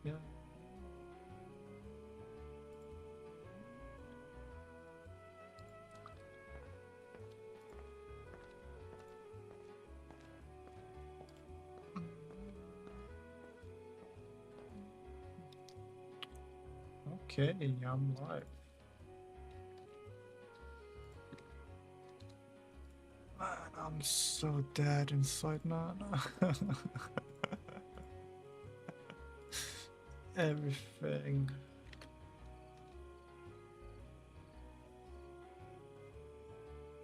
Yeah. Okay, I'm live. Man, I'm so dead inside now. Everything.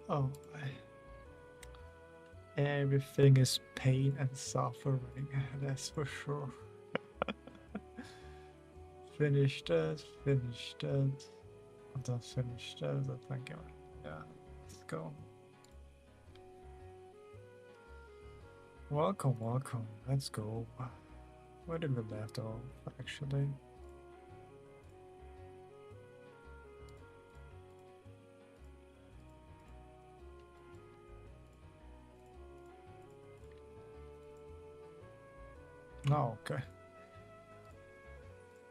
Oh, everything is pain and suffering. That's for sure. Finish that. Finish that. I'm done. Finish that. I think. Yeah. Let's go. Welcome, welcome. Let's go. Where did we left off, actually? Oh, okay.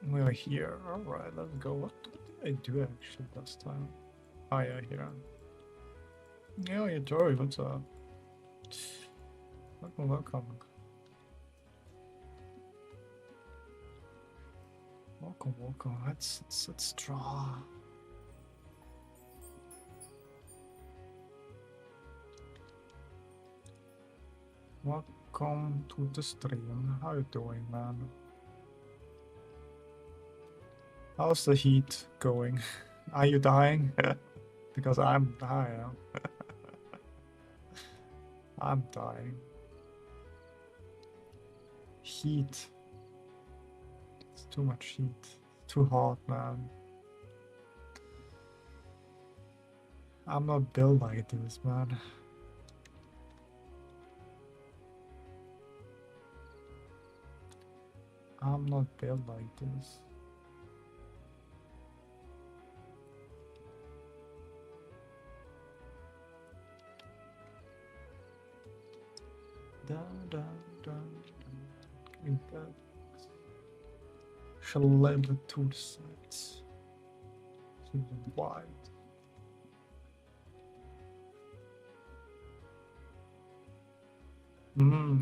We're here. Alright, let's go. What did I do actually last time? Oh, yeah, here. Yeah, yeah, Joey, what's up? Welcome, welcome. Welcome, welcome. Let's draw. Welcome to the stream. How you doing, man? How's the heat going? Are you dying? Because I'm dying. I'm dying. Heat. It's too much heat. Too hot, man. I'm not built like this, man. I'm not built like this. Dun, dun, dun, dun. Shall label to the sides. To the wide.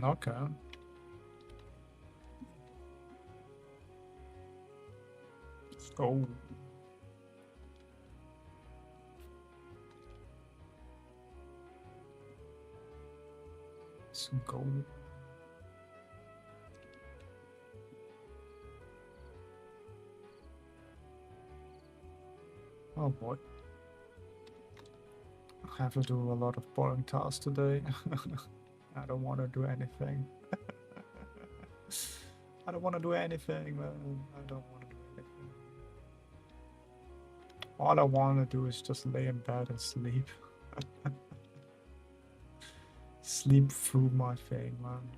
Okay. Let's go. Let's go. Oh boy. I have to do a lot of boring tasks today. I don't want to do anything. I don't want to do anything, man. I don't want to do anything. All I want to do is just lay in bed and sleep. Sleep through my thing, man.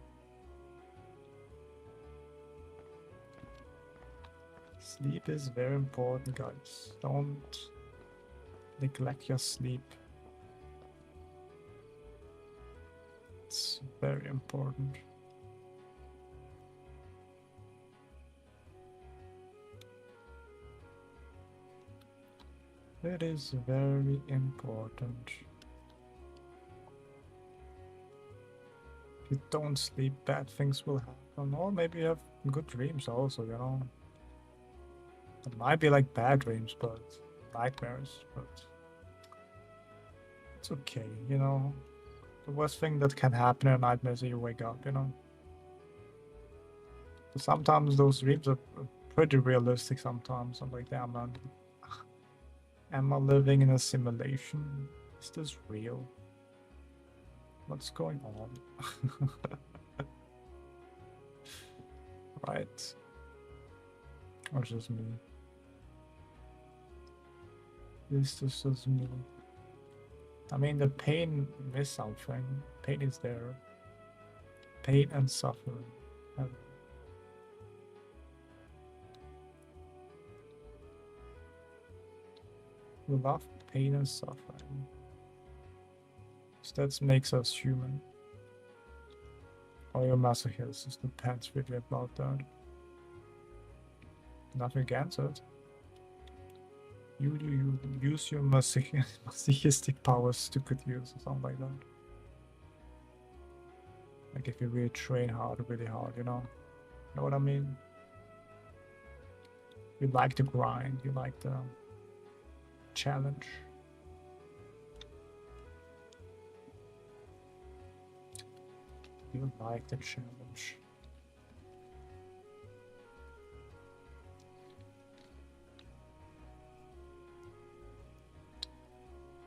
Sleep is very important, guys. Don't neglect your sleep. It's very important. It is very important. If you don't sleep, bad things will happen. Or maybe you have good dreams also, you know. It might be like bad dreams, but nightmares, but it's okay, you know. The worst thing that can happen in a nightmare is that you wake up, you know. But sometimes those dreams are pretty realistic sometimes. I'm like, damn man. Am I living in a simulation? Is this real? What's going on? Right. Or just me? Is this just me? I mean, the pain is something. Pain is there. Pain and suffering. We love pain and suffering. So that makes us human. Or your masochist, depends really about that. Nothing against it. You use your masochistic powers to good use or something like that. Like if you really train hard, really hard, you know what I mean? You like the grind, you like the challenge. You like the challenge.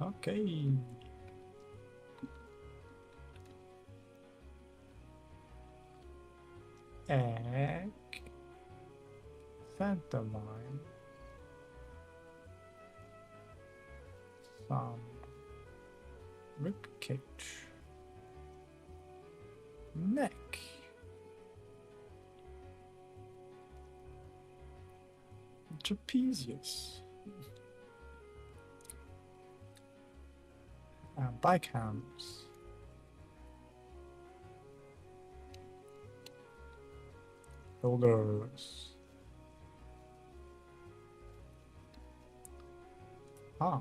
Okay. Egg. Center line. Some rib cage. Neck. Trapezius. And bike hands. Shoulders. Ah.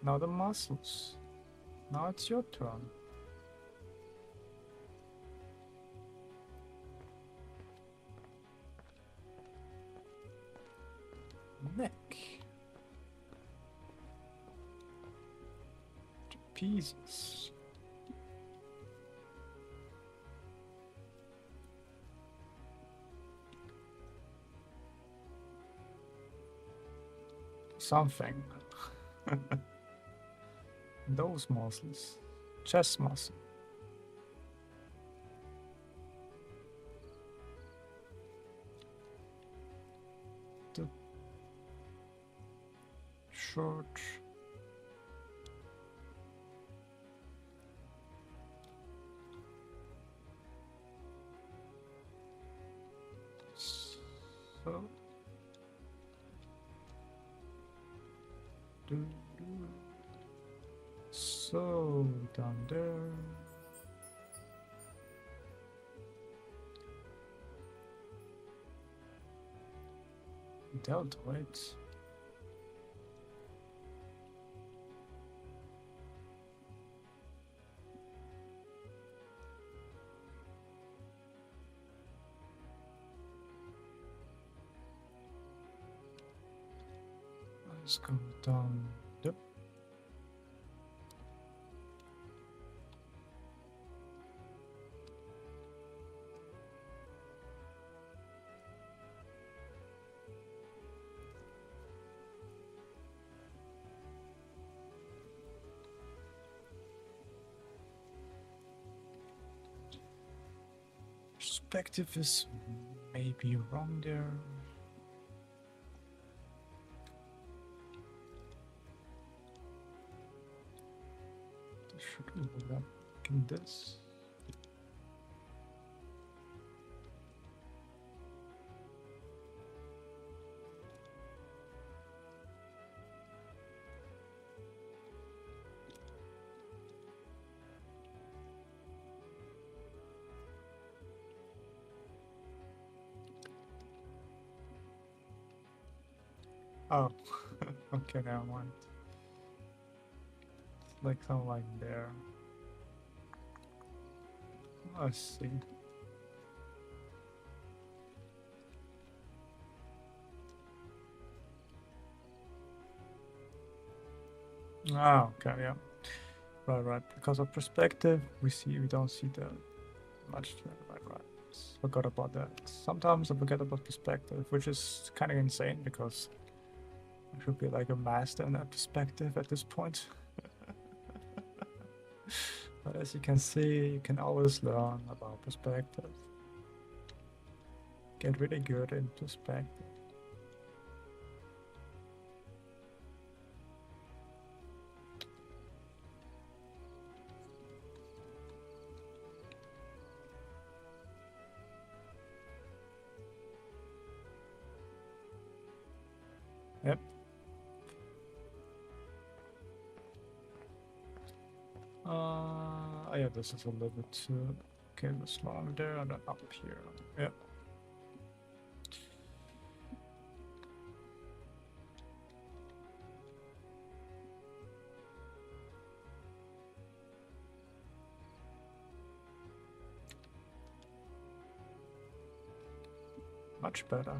Now the muscles. Now it's your turn. Neck. Trapezes. Something. Those muscles. Chest muscle. The short. So. So down there. Deltoids. Let's go down. Yep. Perspective is maybe wrong there. Should we look up in this? Oh, okay, never mind. It's like something like there. Let's see. Ah, okay, yeah. Right. Because of perspective, we don't see the much. Right. Forgot about that. Sometimes I forget about perspective, which is kind of insane because I should be like a master in that perspective at this point. But as you can see, you can always learn about perspective. Get really good in perspective. Yep. Yeah, this is a little bit too. Okay, this one there and then up here. Yeah. Much better.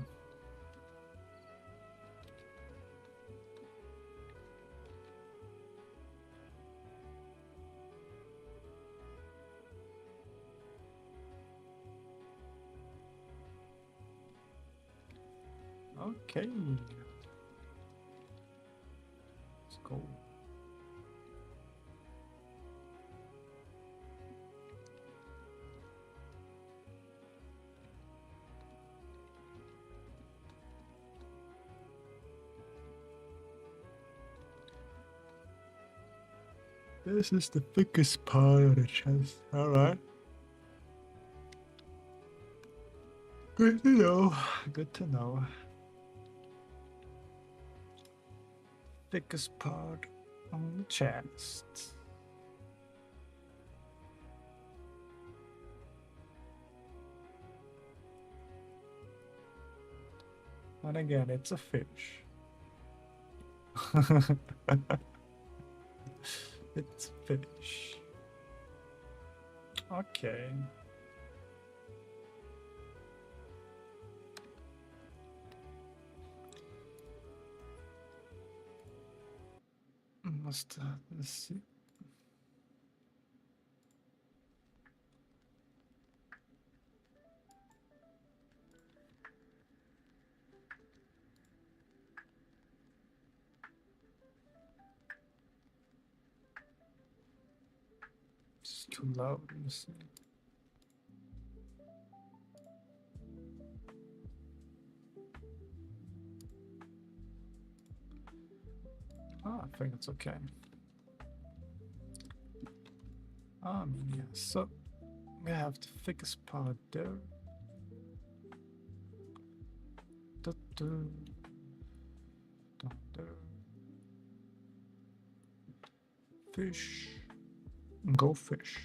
Okay. Let's go. This is the thickest part of the chest. Alright. Good to know. Good to know. Thickest part on the chest. And again, it's a fish. It's fish. Okay. Let's see. It's too loud. Let's see. I think it's okay. Yeah, so we have the thickest part there. Down there. Fish. Go fish.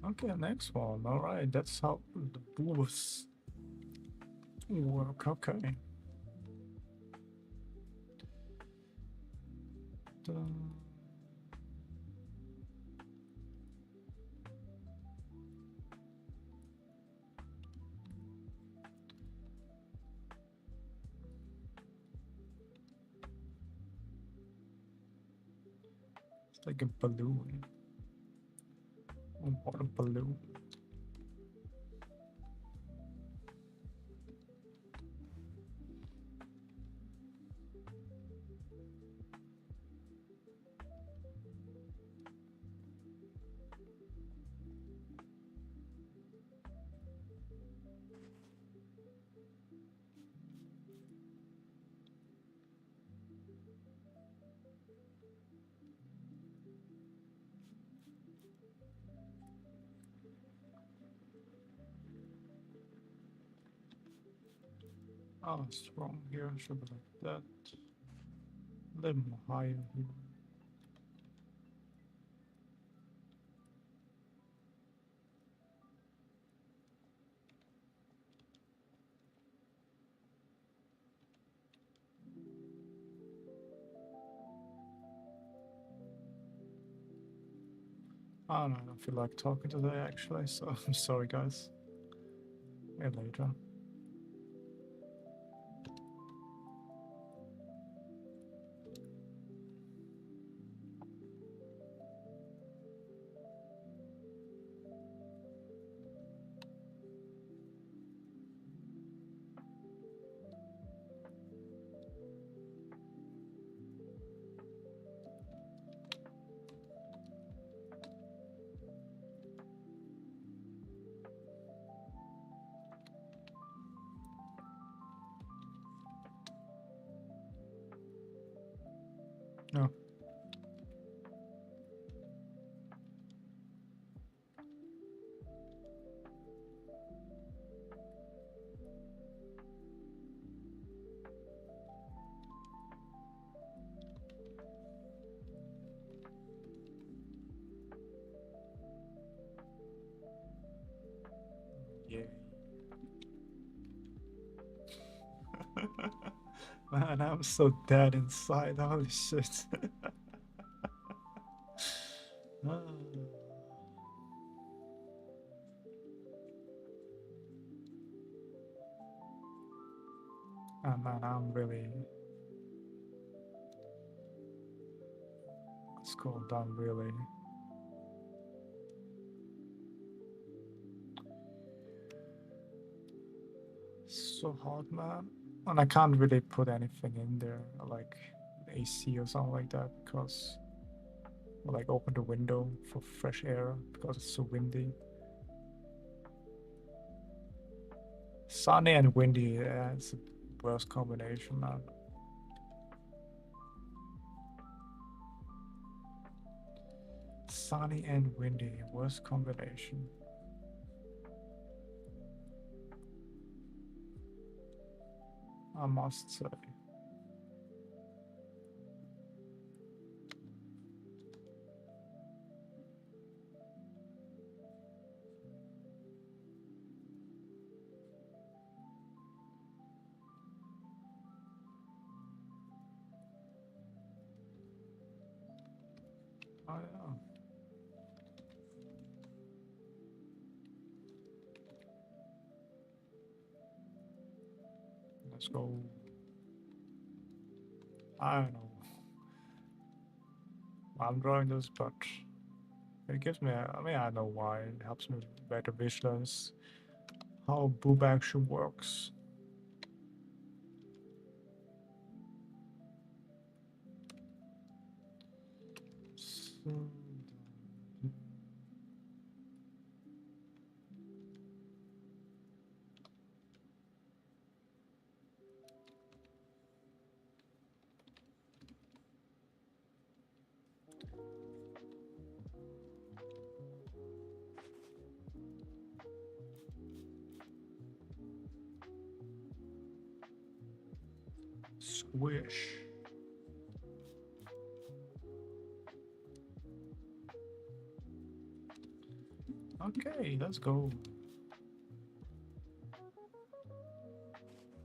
Okay, next one. All right, that's how the booths work. Okay. It's like a balloon. A water balloon. Oh, it's wrong here. Should be like that. A little more higher here. I don't feel like talking today actually, so I'm sorry guys. Maybe later. No. Man, I'm so dead inside. Holy shit. Ah. Oh, man, I'm really. It's cold. I'm really. So hot, man. And I can't really put anything in there, like AC or something like that, because like open the window for fresh air because it's so windy. Sunny and windy, yeah, it's the worst combination, man. Sunny and windy, worst combination. I must say. Oh yeah. Let's go. I don't know. I'm drawing this, but it gives me. I mean, I know why. It helps me better visualize how boob action works. So, squish. Okay, let's go.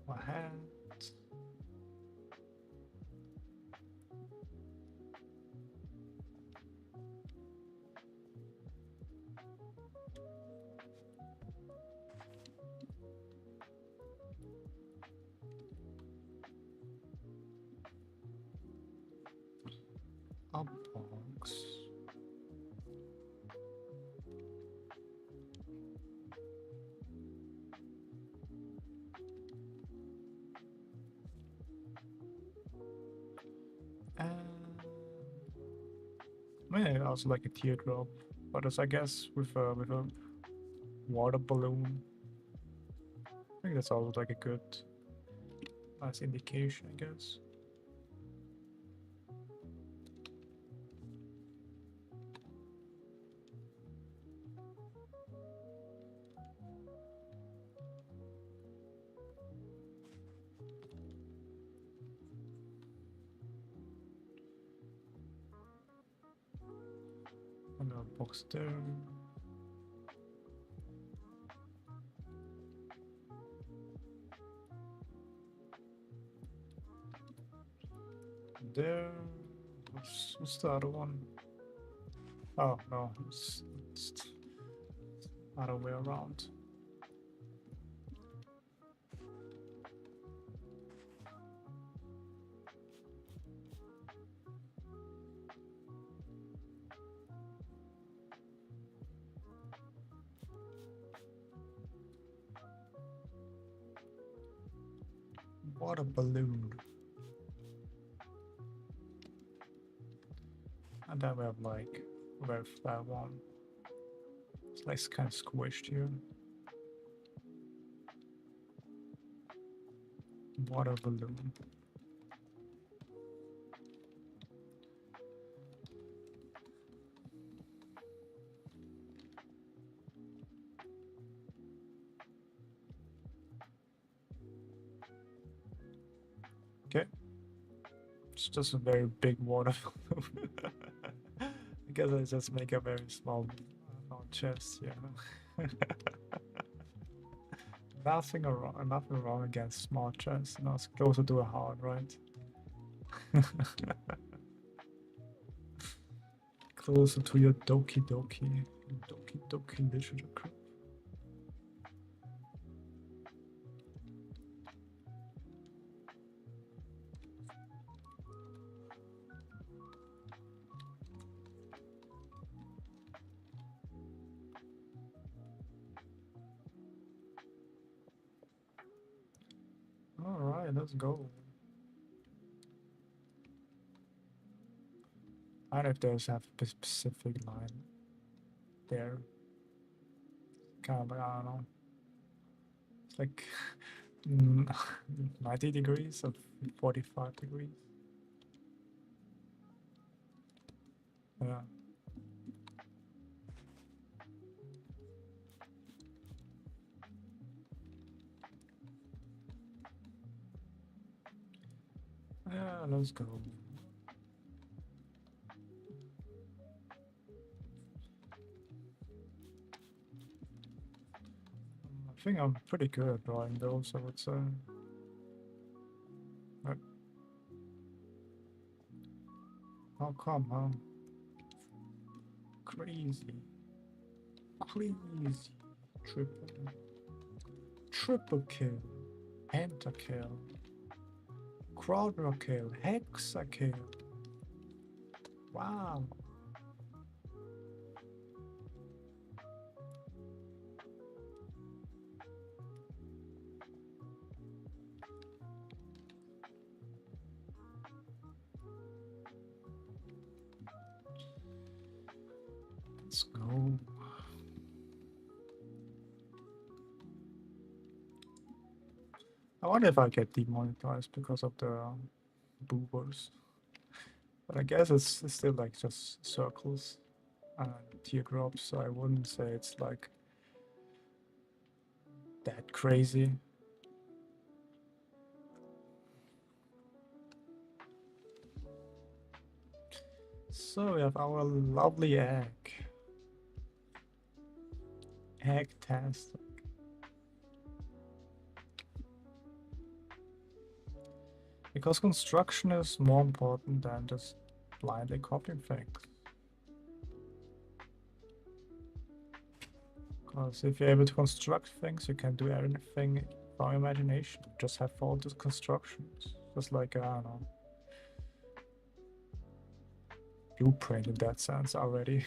My hand. Up box. And I mean, I also like a teardrop, but it's I guess with a water balloon. I think that's always like a good, nice indication, I guess. Another box there. There. What's the other one? Oh no, it's other way around. Water balloon. And then we have like a very flat one. It's like kind of squished here. Water balloon. Okay. It's just a very big water balloon. I guess I just make a very small chest, yeah. nothing wrong against small chess. You know, it's closer to a heart, right? Closer to your Doki Doki literature group. All right, let's go. I don't know if those have a specific line there. Kind of like, I don't know. It's like 90 degrees of 45 degrees. Yeah. Yeah, let's go. I think I'm pretty good at drawing those, I would say. But how come, huh? Crazy. Crazy. Triple kill. Pentakill. Quadra kill. Hexa kill. Wow. Let's go. I wonder if I get demonetized because of the boobers. But I guess it's still like just circles and teardrops, so I wouldn't say it's like that crazy. So we have our lovely egg. Egg-tastic. Because construction is more important than just blindly copying things. Because if you're able to construct things, you can do anything from imagination. Just have all these constructions. Just like, I don't know, blueprint in that sense already.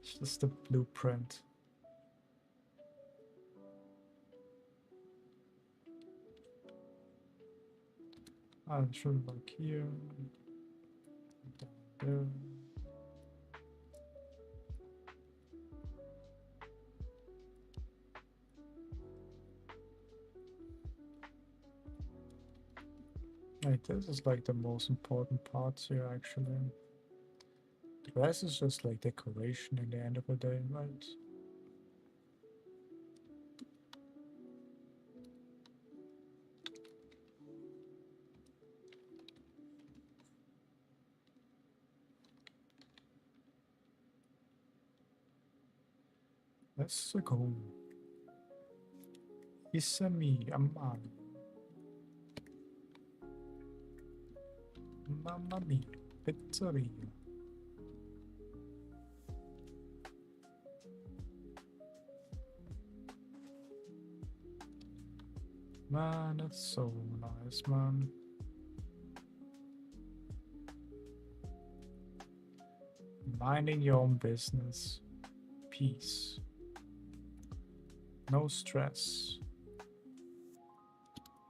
It's just a blueprint. I should like here. There. Like this is like the most important part here actually. The rest is just like decoration in the end of the day, right? Let's go. Isami Amani. Mamma mia, pizzeria. Man, that's so nice, man. Minding your own business. Peace. No stress.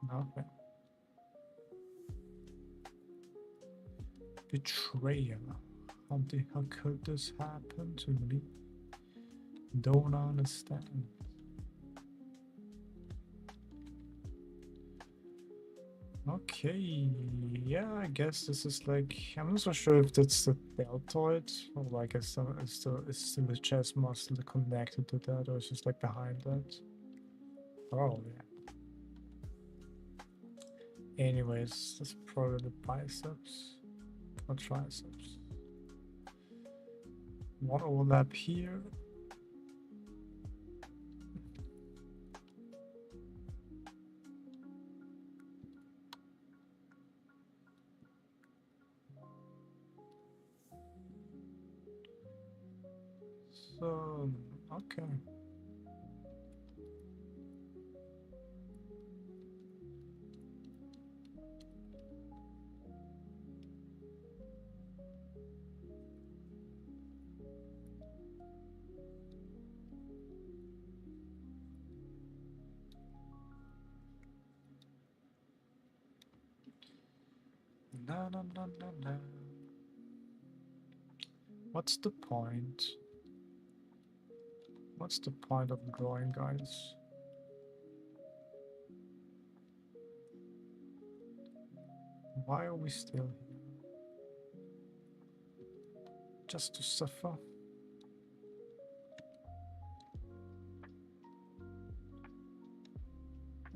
Nothing. Betrayal. How could this happen to me? Don't understand. Okay, yeah, I guess this is like, I'm not so sure if that's the deltoid, or like it's still the chest muscle connected to that, or it's just like behind that. Oh, yeah. Anyways, that's probably the biceps or triceps. One overlap here. So, okay. No, no, no, no, no. What's the point? What's the point of drawing, guys? Why are we still here? Just to suffer?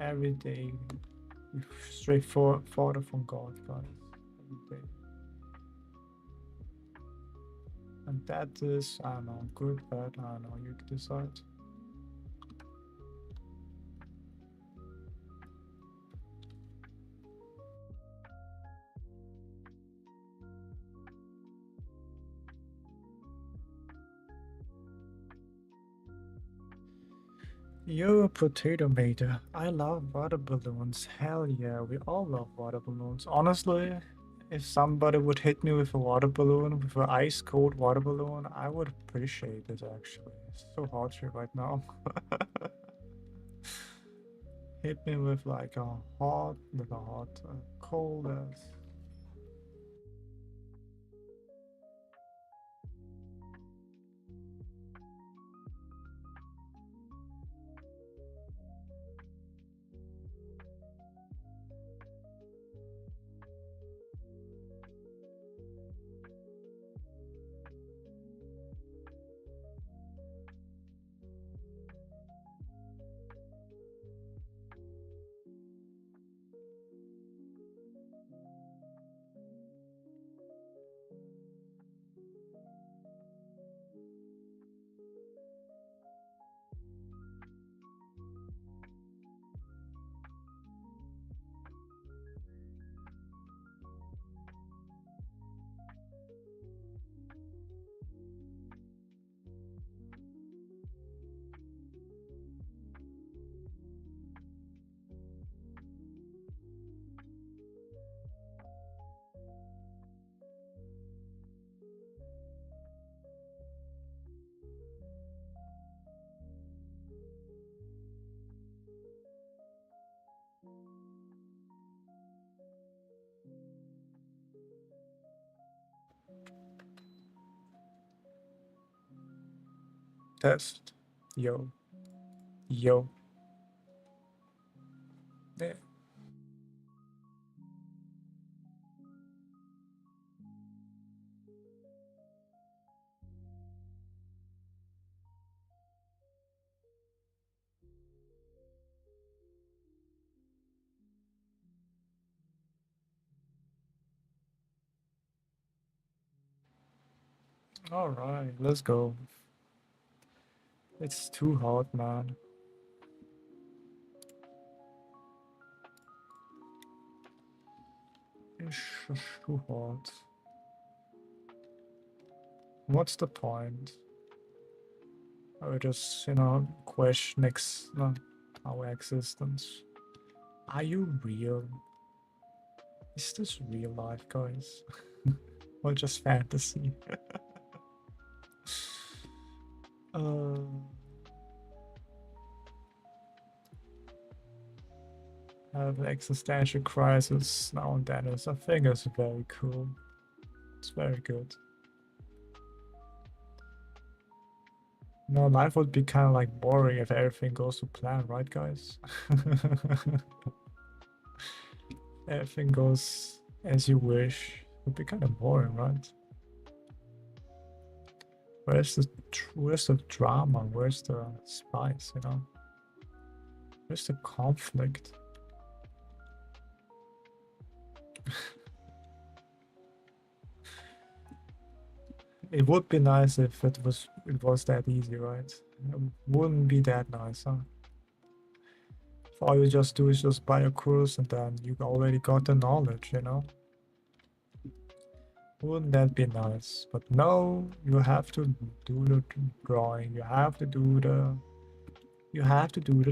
Every day, we stray farther from God, guys. Every day. And that is, I don't know, good, bad, I don't know, you can decide. You're a potato mater. I love water balloons. Hell yeah, we all love water balloons. Honestly, if somebody would hit me with a water balloon, with an ice cold water balloon, I would appreciate it actually. It's so hot here right now. Hit me with like a hot, not a hot, cold as. Test. Yo. Yo. Yeah. Alright, let's go. It's too hot, man. It's too hot. What's the point? I would just, question our existence. Are you real? Is this real life, guys? Or just fantasy? uh, I have an existential crisis now and then. I think it's very cool. It's very good. No, life would be kind of like boring if everything goes to plan, right, guys? Everything goes as you wish. It would be kind of boring, right? Where's the drama? Where's the spice? Where's the conflict? It would be nice if it was that easy, right? It wouldn't be that nice, huh? If all you just do is just buy a course and then you already got the knowledge, Wouldn't that be nice? But no, you have to do the drawing. You have to do the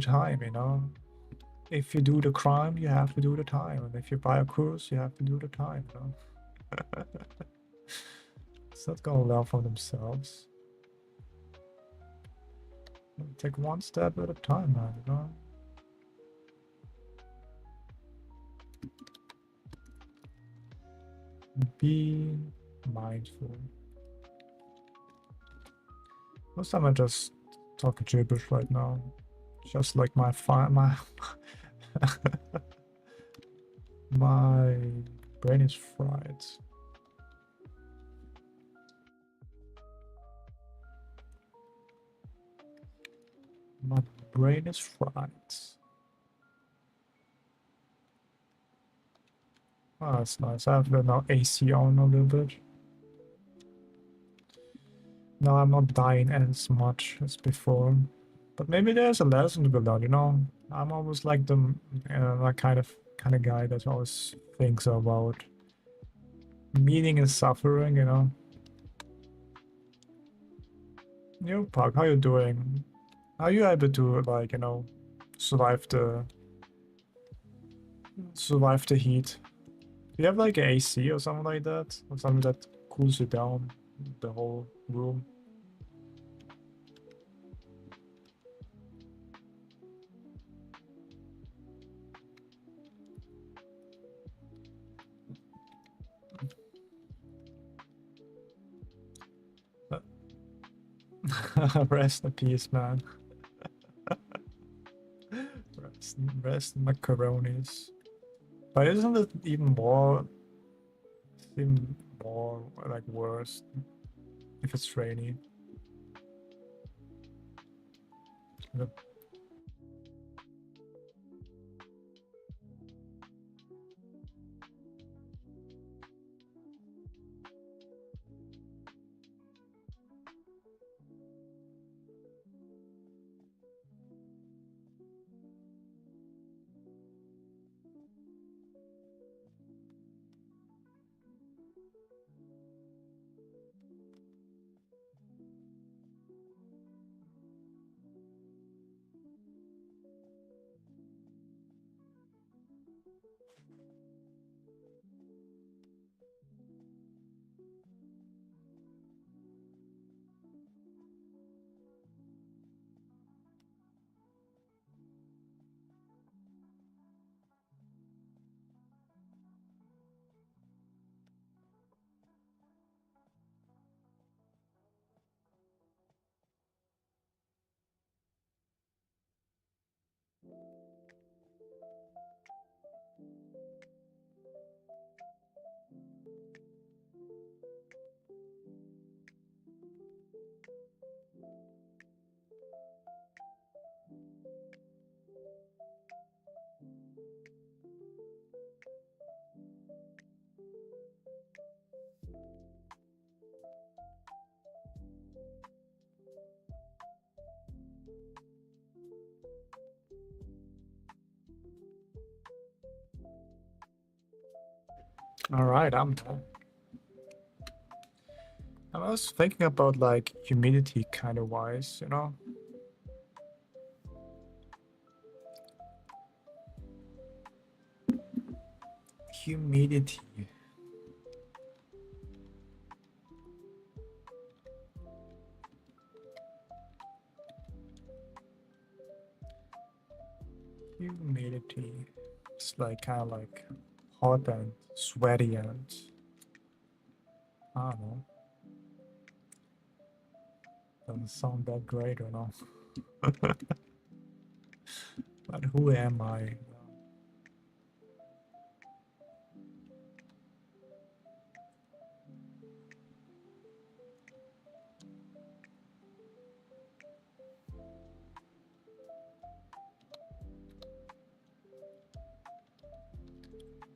time, you know? If you do the crime, you have to do the time. And if you buy a cruise, you have to do the time, you know? It's not gonna learn from themselves. Take one step at a time, man, you know? Be mindful. Most time I just talking gibberish right now. Just like my my brain is fried. My brain is fried. Oh, that's nice. I have the now AC on a little bit. Now I'm not dying as much as before. But maybe there's a lesson to be learned, you know? I'm always like the like kind of guy that always thinks about meaning and suffering, you know? Yo, Puck, how you doing? How are you able to like, you know, survive the heat? Do you have like an AC or something like that? Or something that cools you down the whole room? Rest in peace, man. Rest in macaronis. But isn't it even more like worse if it's rainy? Yep. All right, I'm done. I was thinking about like humidity kind of wise, you know? Humidity. Humidity. It's like kind of like hot and sweaty and I don't know. Doesn't sound that great or not. But who am I?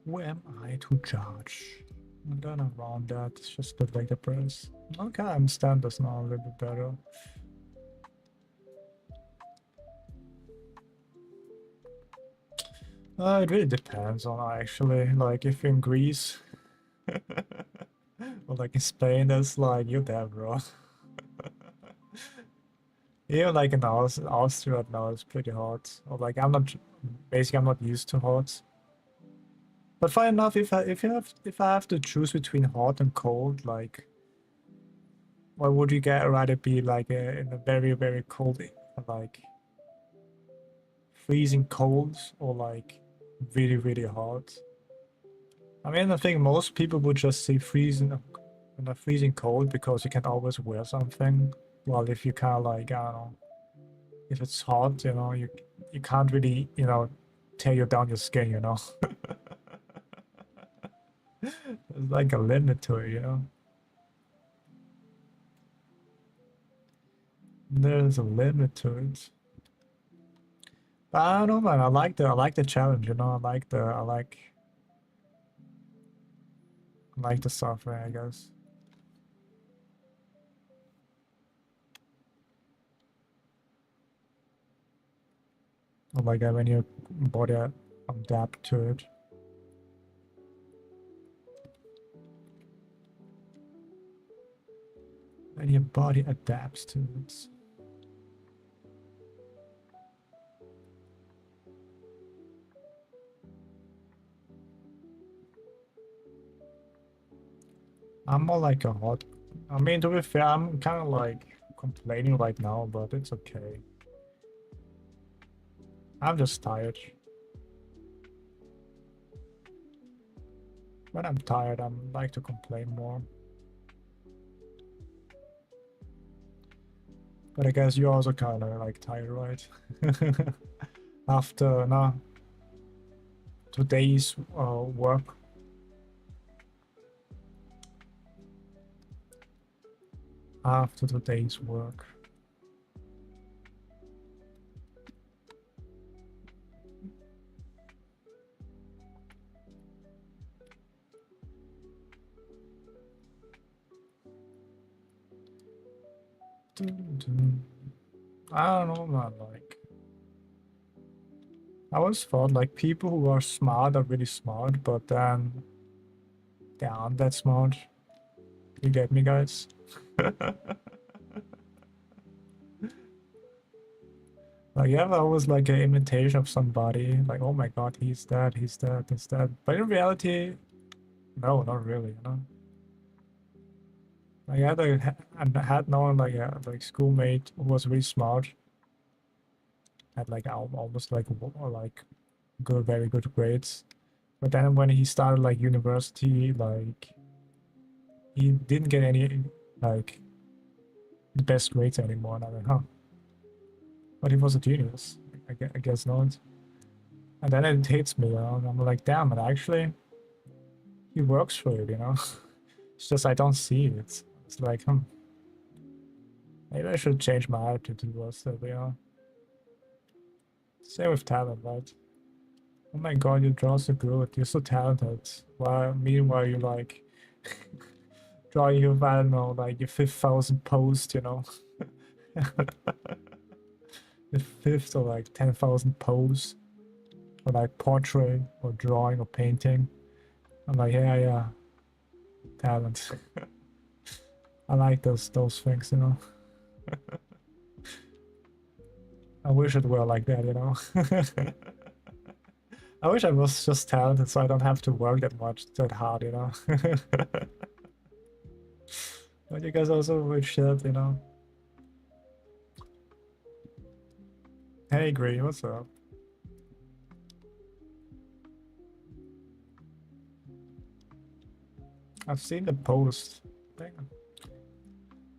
Who am I to judge? And then around that, it's just the data press. Okay, I understand this now a little bit better. It really depends on actually, like if you're in Greece Or like in Spain, that's like you're there, bro. Even like in Austria right now, it's pretty hot. Or like I'm not used to hot. But fine enough, if I have to choose between hot and cold, like, what would you get? Rather be like in a very cold, like freezing cold, or like really hot? I mean, I think most people would just say freezing, in a freezing cold because you can always wear something. Well, if you kind of like, I don't know, if it's hot, you can't really, tear you down your skin, There's like a limit to it. There's a limit to it. But I don't know, man. I like the challenge, I like the software, I guess. Or like when your body adapt to it. When your body adapts to it. I'm more like a hot. I mean, to be fair, I'm kind of like complaining right now, but it's okay. I'm just tired. When I'm tired, I like to complain more. But I guess you're also kind of like tired, right? After today's work. After today's work. I don't know, man. Like, I always thought like people who are smart are really smart, but then they aren't that smart. You get me, guys? Like, you have always like an imitation of somebody, like, oh my god, he's that, he's that, he's that. But in reality, no, not really. Like, I had known like a schoolmate who was really smart, had like almost like good, very good grades. But then when he started like university, like he didn't get any like the best grades anymore. And I'm like, huh? But he was a genius. I guess not. And then it hits me, and I'm like, damn, it actually he works for it. It's just I don't see it. It's like, maybe I should change my attitude towards that. Same with talent, right? Oh my god, you draw so good. You're so talented. While meanwhile you like drawing your, I don't know, like your 5,000 post. The fifth or like 10,000 pose, or like portrait or drawing or painting. I'm like, yeah, talent. I like those things. I wish it were like that. I wish I was just talented so I don't have to work that hard. But you guys also with shit. Hey, Green, what's up? I've seen the post. Damn.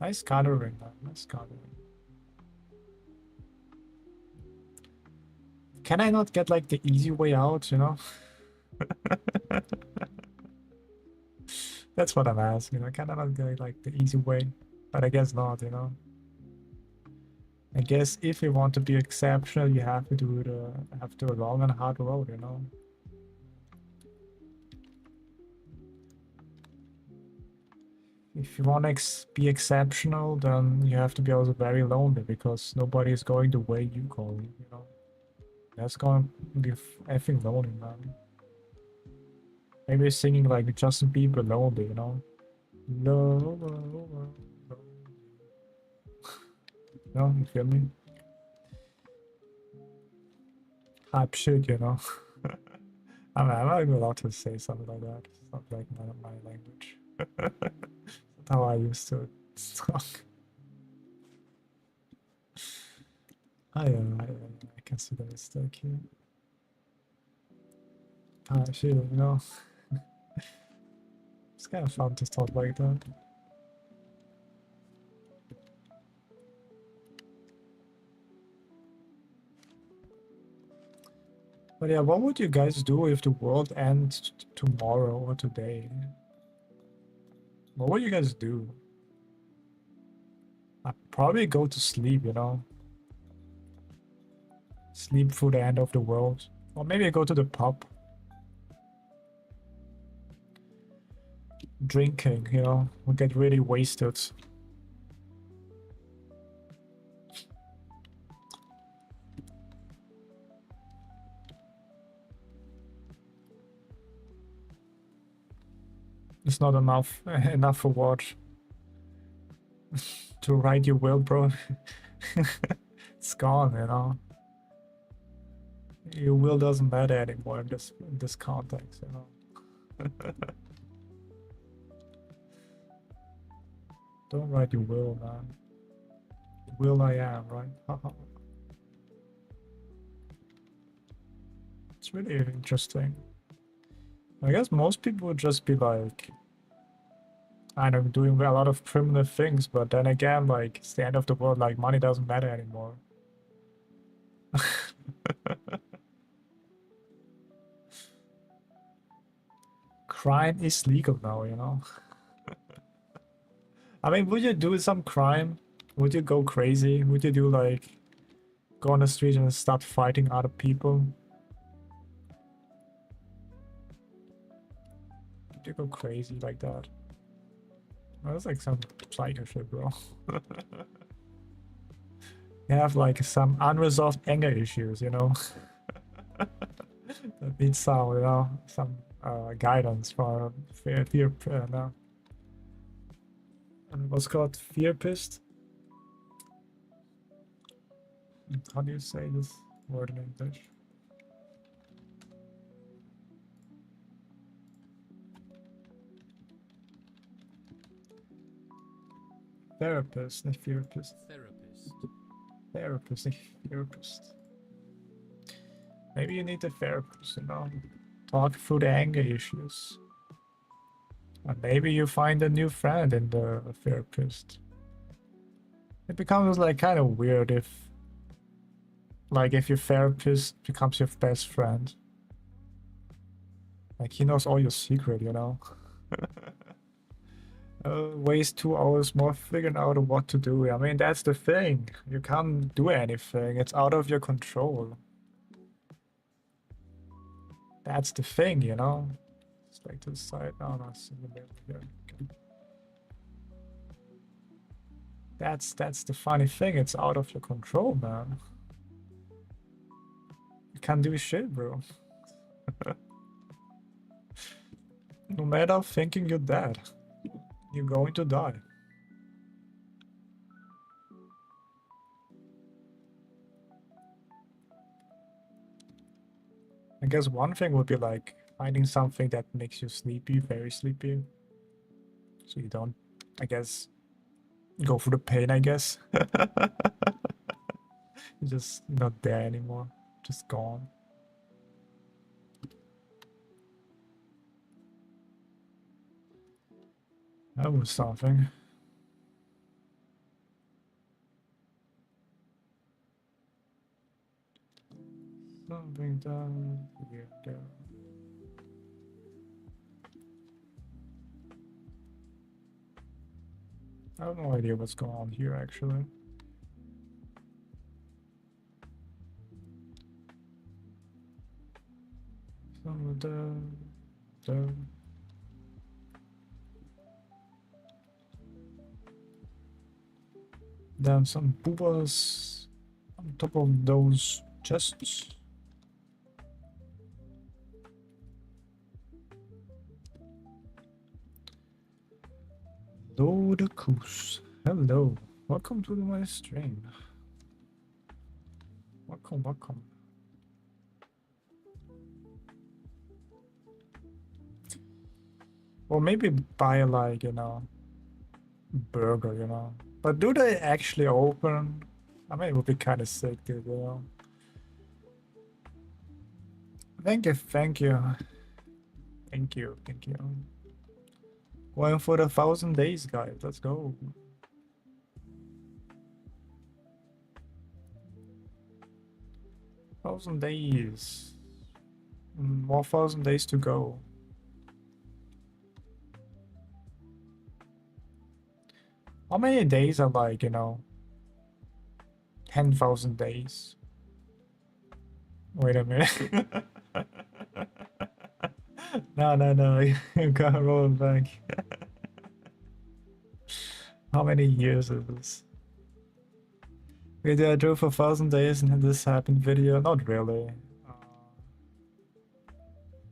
Nice coloring, man. Nice coloring. Can I not get like the easy way out? That's what I'm asking. Can I not get like the easy way? But I guess not. I guess if you want to be exceptional, you have to do a long and hard road. If you want to be exceptional, then you have to be also very lonely because nobody is going the way you go. That's going to be effing lonely, man. Maybe singing like Justin Bieber lonely. No, no, no, no. No, you feel me? Hype shit, you know. I'm not even allowed to say something like that. It's not like my language. That's how I used to talk. I can see the mistake here. Ah, shit, you know. It's kind of fun to talk like that. But yeah, what would you guys do if the world ends tomorrow or today? What would you guys do? I'd probably go to sleep, you know? Sleep through the end of the world. Or maybe I go to the pub. Drinking, you know? We get really wasted. It's not enough for what? To write your will, bro. It's gone, you know? Your will doesn't matter anymore in this context, you know? Don't write your will, man. Will I am, right? It's really interesting. I guess most people would just be like, I know, doing a lot of primitive things, but then again, like, it's the end of the world, like, money doesn't matter anymore. Crime is legal now, you know? I mean, would you do some crime? Would you go crazy? Would you do, like, go on the street and start fighting other people? Would you go crazy like that? That's like some psycho shit, bro. You have like some unresolved anger issues, you know? That needs some, you know, some guidance for no. What's called therapist? How do you say this word in English? Therapist, a therapist. Therapist, a therapist. Maybe you need a therapist, you know? Talk through the anger issues. And maybe you find a new friend in the therapist. It becomes like kind of weird if like if your therapist becomes your best friend. Like he knows all your secret, you know? Waste 2 hours more figuring out what to do. I mean, that's the thing. You can't do anything. It's out of your control. That's the thing, you know? It's like to the side. Oh, no, it's in the middle here. Okay. That's the funny thing. It's out of your control, man. You can't do shit, bro. No matter thinking you're dead, you're going to die. I guess one thing would be like finding something that makes you sleepy, very sleepy. So you don't, I guess, go through the pain, I guess. You're just not there anymore. Just gone. That was something. Something done here, there. I have no idea what's going on here, actually. Something done. Then some boobas on top of those chests. Odakus. Hello. Welcome to my stream. Welcome. Or maybe buy like, burger. But do they actually open? I mean, it would be kind of sick, dude. Thank you. Thank you. Going for the 1,000 days, guys. Let's go. 1,000 days. More 1,000 days to go. How many days are like, 10,000 days? Wait a minute. No. You gotta roll it back. How many years is this? Wait, did I do for 1,000 days and this happened video? Not really.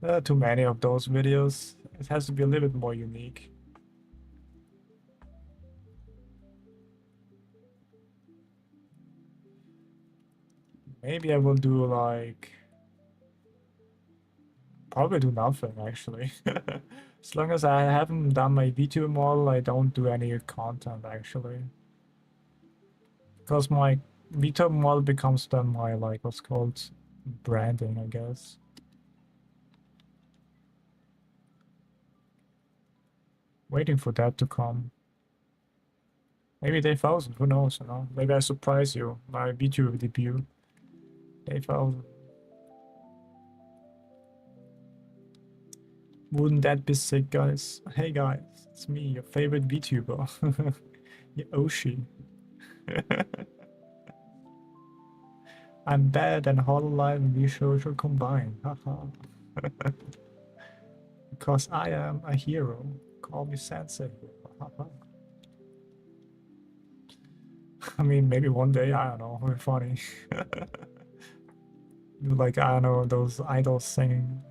There are too many of those videos. It has to be a little bit more unique. Maybe I will do like... Probably do nothing, actually. As long as I haven't done my VTuber model, I don't do any content, actually. Because my VTuber model becomes then my, like, what's called branding, I guess. Waiting for that to come. Maybe day 1,000, who knows, Maybe I surprise you, my VTuber debut. Day 1,000. Wouldn't that be sick, guys? Hey guys, it's me, your favorite VTuber. Yoshi. I'm better than Hololive and VSocial combined. Haha. Because I am a hero. Call me Sensei. Haha. I mean, maybe one day, I don't know, it'll be funny. Like, I don't know, those idols singing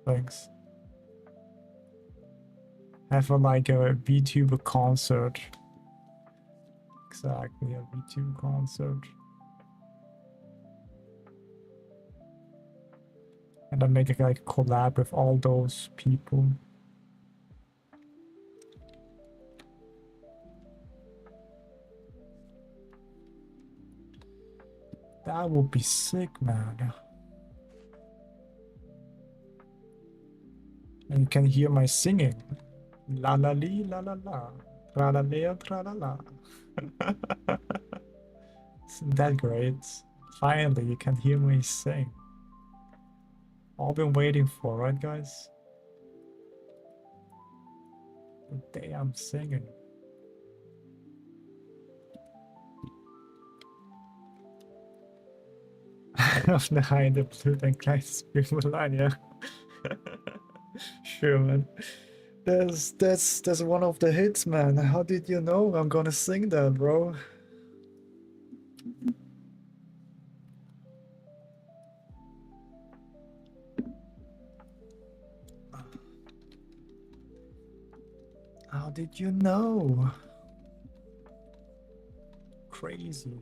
things. Have like a VTuber concert. Exactly, a VTuber concert. And then make like a collab with all those people. That would be sick, man. And you can hear my singing. La la li la la la. Tra la lea tra la la. Isn't that great? Finally, you can hear me sing. All been waiting for, right, guys? The day I'm singing. Auf eine Heide blüht ein kleines Blümelein, ja. Sure, man. That's one of the hits, man. How did you know I'm gonna sing that, bro? How did you know? Crazy.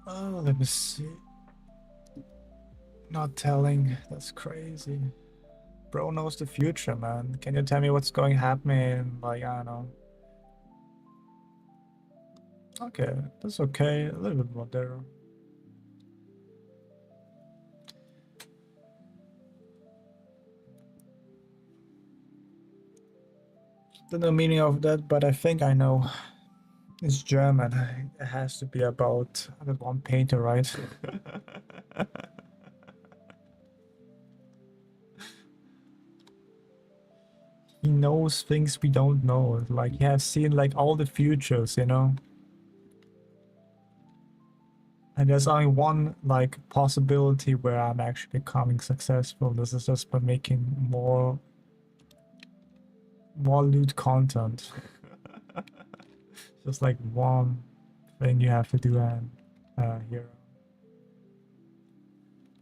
Oh, let me see. Not telling. That's crazy. Bro knows the future, man. Can you tell me what's going to happen in, like, I don't know. Okay, that's okay. A little bit more there. Don't know the meaning of that, but I think I know. It's German. It has to be about that one painter, right? He knows things we don't know. Like, he has seen like all the futures, And there's only one like possibility where I'm actually becoming successful. This is just by making more loot content. Just like one thing you have to do and here.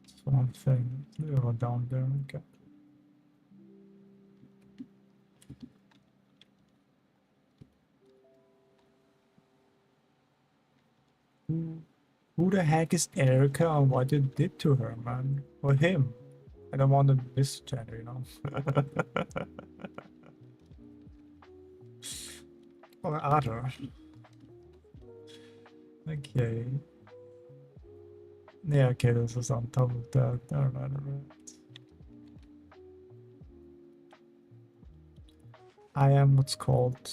Just one thing. It's a little down there. Okay. Who the heck is Erica and what you did to her, man? Or him? I don't want to misgender, you know? Or other. Okay. Yeah, okay, this is on top of that. Alright. I am what's called...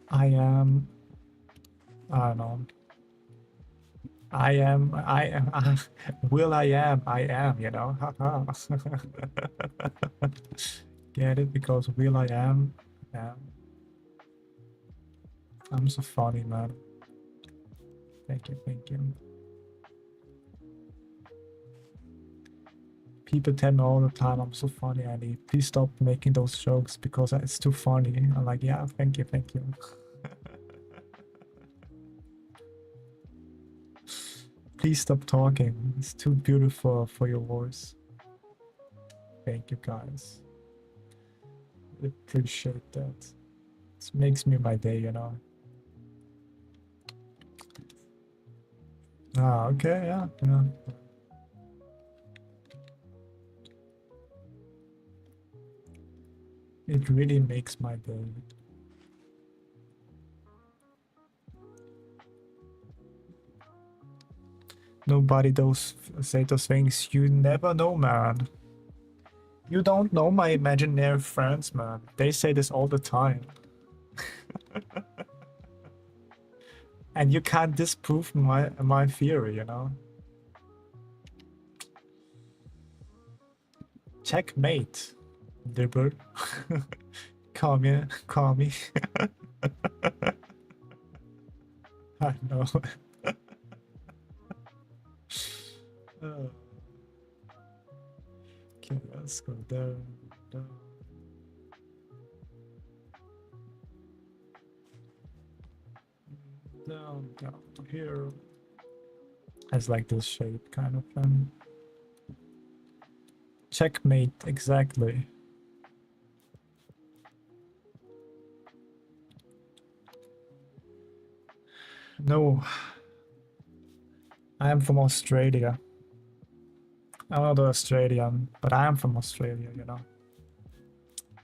I am... I don't know. I am, will I am, you know? Haha. Get it? Because will I am. I'm so funny, man. Thank you, thank you. People tell me all the time I'm so funny, Annie. Please stop making those jokes because it's too funny. I'm like, yeah, thank you, thank you. Please stop talking. It's too beautiful for your voice. Thank you, guys. I appreciate that. It makes me my day, you know. Ah, okay, yeah. It really makes my day. Nobody say those things. You never know, man. You don't know my imaginary friends, man. They say this all the time. And you can't disprove my theory, you know? Checkmate, liberal. Call me. I know. Oh. Okay, let's go down. Down to here. Has like this shape kind of thing. Checkmate, exactly. No. I am from Australia. I'm not Australian, but I am from Australia, you know.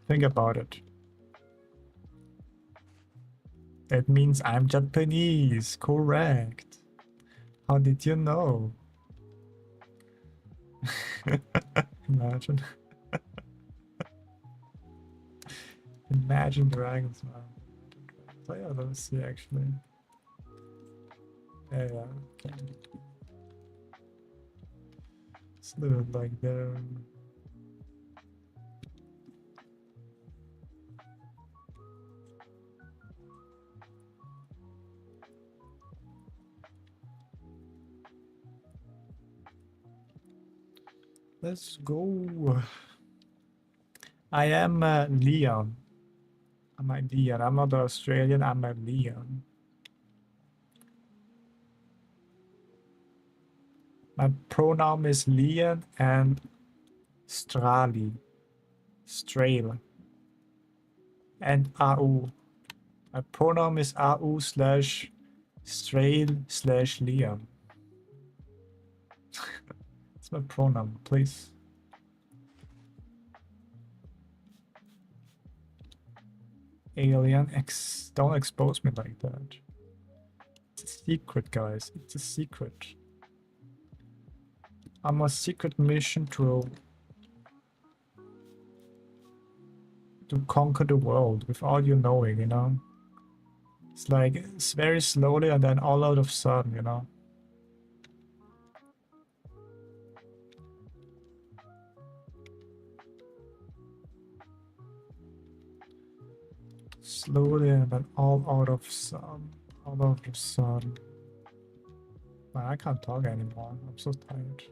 Think about it. That means I'm Japanese, correct. How did you know? Imagine. Imagine dragons, man. So yeah, let's see actually. Yeah, okay. It's a little like there. Let's go. I am Leon. I'm a Leon. I'm not Australian. I'm a Leon. My pronoun is Leon and Strali. Strail. And AU. My pronoun is AU slash Strail slash Leon. It's my pronoun, please. Alien don't expose me like that. It's a secret, guys. It's a secret. I'm a secret mission to conquer the world without you knowing, you know? It's like, it's very slowly and then all out of sudden, you know? Slowly and then all out of sudden. All out of sudden. Man, I can't talk anymore. I'm so tired.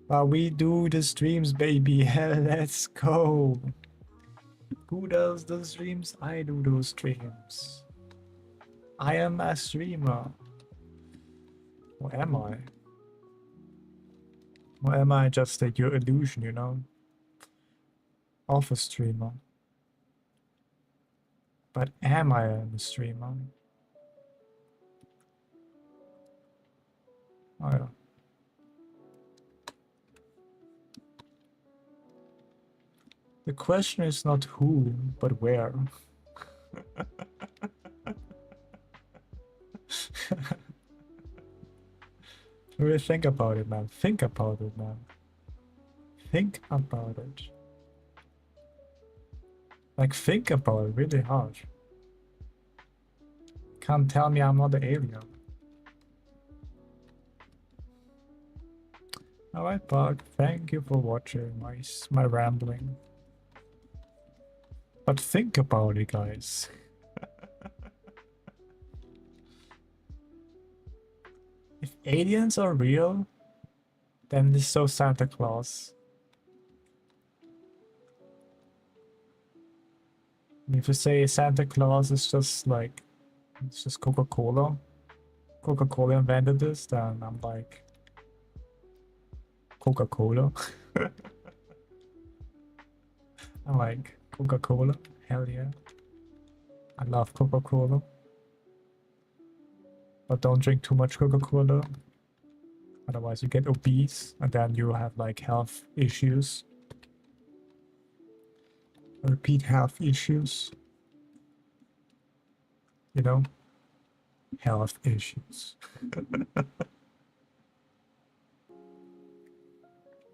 But we do the streams, baby. Let's go. Who does the streams? I do those streams. I am a streamer. Or am I? Or am I just your illusion, you know? Of a streamer. But am I a streamer? Oh yeah. The question is not who, but where. Really think about it, man. Think about it, man. Think about it. Like, think about it really hard. Can't tell me I'm not an alien. Alright, Bug, thank you for watching my rambling. But think about it, guys. If aliens are real, then this is so Santa Claus. And if you say Santa Claus is just like, it's just Coca-Cola. Coca-Cola invented this, then I'm like, Coca-Cola. I'm like, Coca-Cola, hell yeah. I love Coca-Cola. But don't drink too much Coca-Cola. Otherwise you get obese and then you have like health issues. Repeat health issues. You know? Health issues.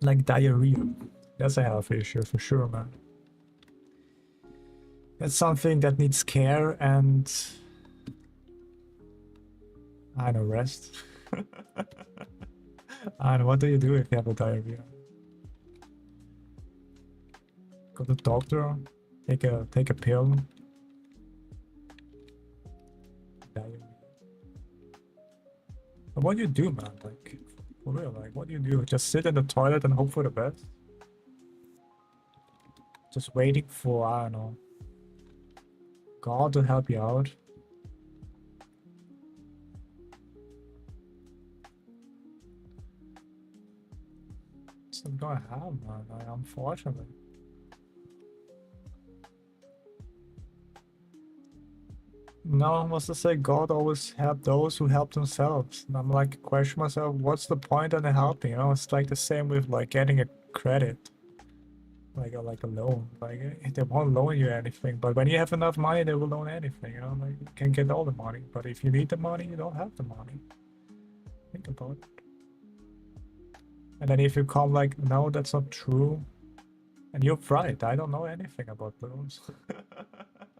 Like diarrhea. That's a health issue for sure, man. That's something that needs care and I know, rest. And what do you do if you have a diarrhea? Go to the doctor, take a pill. Diarrhea. But what do you do, man? Like, for real, like, what do you do? Just sit in the toilet and hope for the best? Just waiting for, I don't know, God to help you out? It's not gonna happen, man, like, unfortunately. No one wants to say God always help those who help themselves. And I'm like, question myself, what's the point in helping? You know, it's like the same with like getting a credit. Like a loan. Like they won't loan you anything, but when you have enough money, they will loan anything. You know, like you can get all the money. But if you need the money, you don't have the money. Think about it. And then if you come like, no, that's not true, and you're right, I don't know anything about loans.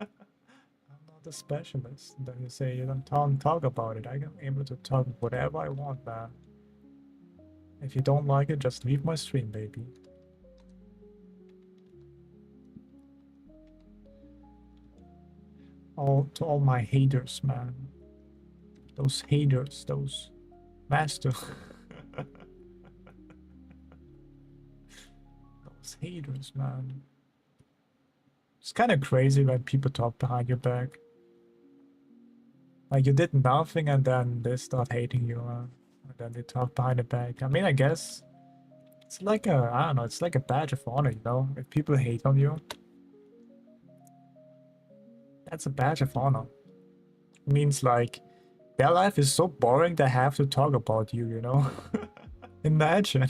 I'm not a specialist. And then you say you don't talk about it. I'm able to talk whatever I want, man. If you don't like it, just leave my stream, baby. To all my haters, man. Those haters, those master. Those haters, man. It's kind of crazy when people talk behind your back. Like you did nothing and then they start hating you, and then they talk behind the back. I mean, I guess it's like I don't know, it's like a badge of honor, you know? If people hate on you, that's a badge of honor. It means like their life is so boring they have to talk about you, you know? Imagine.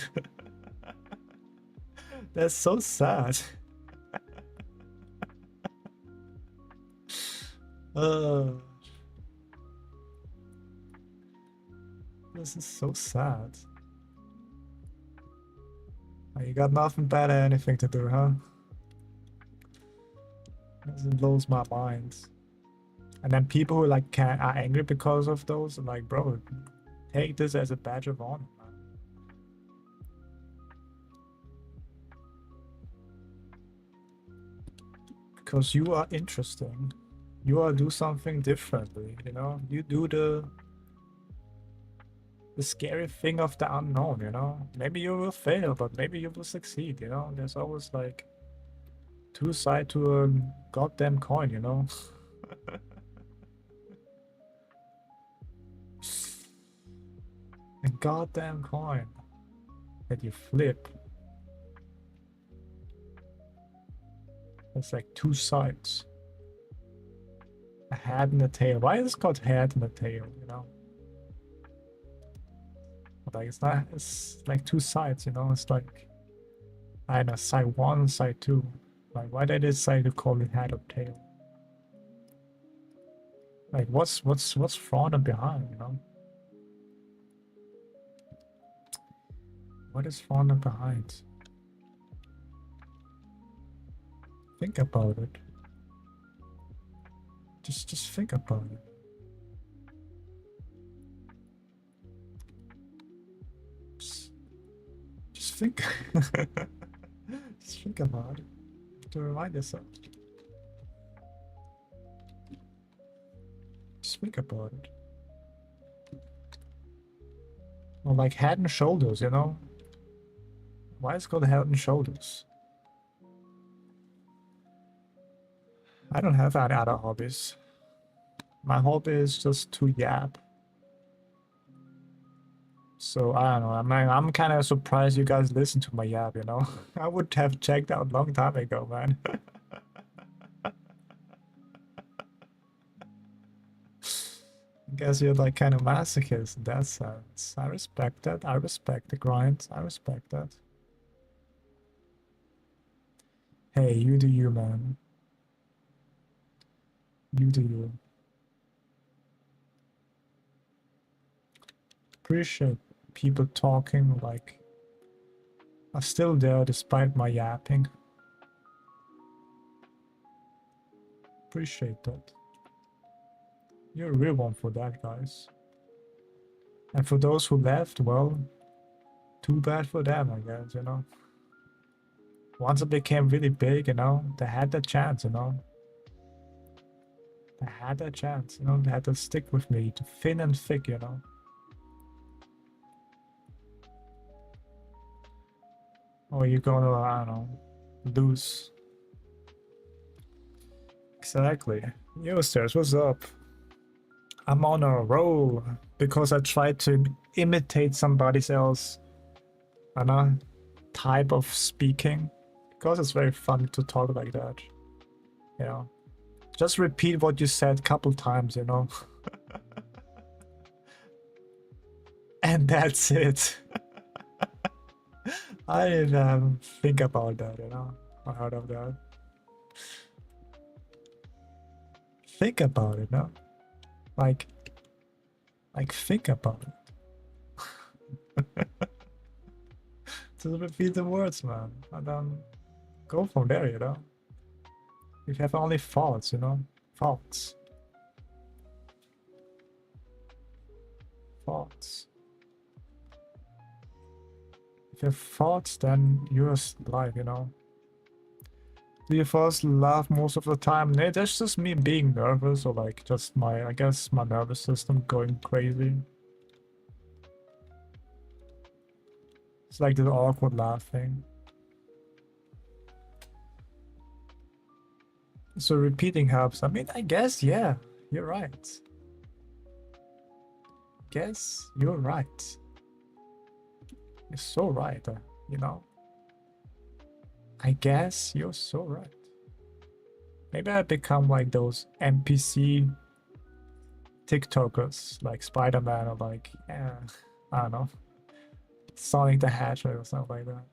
That's so sad. This is so sad. You got nothing better, anything to do, huh? This blows my mind. And then people who like are angry because of those, like, bro, take this as a badge of honor, man. Because you are interesting. You are do something differently, you know? You do the scary thing of the unknown, you know? Maybe you will fail, but maybe you will succeed, you know? There's always like two sides to a goddamn coin, you know? A goddamn coin that you flip. It's like two sides. A head and a tail. Why is it called head and a tail, you know? Like it's not, it's like two sides, you know? It's like, I don't know, side one, side two. Like why did they decide to call it head or tail? Like what's front and behind, you know? What is front and behind? Think about it. Just think about it. Just think. Just think about it. To remind yourself. Just think about it. Or like head and shoulders, you know? Why is it called head and shoulders? I don't have any other hobbies. My hobby is just to yap. So I don't know. I'm kind of surprised you guys listen to my yap. You know, I would have checked out a long time ago, man. I guess you're like kind of masochist in that sense. I respect that. I respect the grind. I respect that. Hey, you do you, man. You do you. Appreciate people talking like are still there despite my yapping. Appreciate that. You're a real one for that, guys. And for those who left, well, too bad for them, I guess, you know. Once it became really big, you know, they had that chance, you know. They had that chance, you know, they had to stick with me to thin and thick, you know. Or you're gonna, I don't know, lose. Exactly. Yo, Stairs, what's up? I'm on a roll because I tried to imitate somebody else, I know, type of speaking. Because it's very fun to talk like that, you know. Just repeat what you said a couple times, you know. And that's it. I didn't think about that, you know. I heard of that. Think about it, no? Like think about it. Just repeat the words, man. And then go from there, you know. If you have only thoughts, you know. Thoughts. Thoughts. If you have thoughts, then you're alive, you know. Do your thoughts laugh most of the time? No, that's just me being nervous, or like just my, I guess, my nervous system going crazy. It's like this awkward laughing. So repeating helps. I mean, I guess, yeah, you're right. Guess you're right. You're so right, you know. I guess you're so right. Maybe I become like those NPC TikTokers, like Spider-Man, or like, yeah, I don't know, Sonic the Hedgehog or something like that.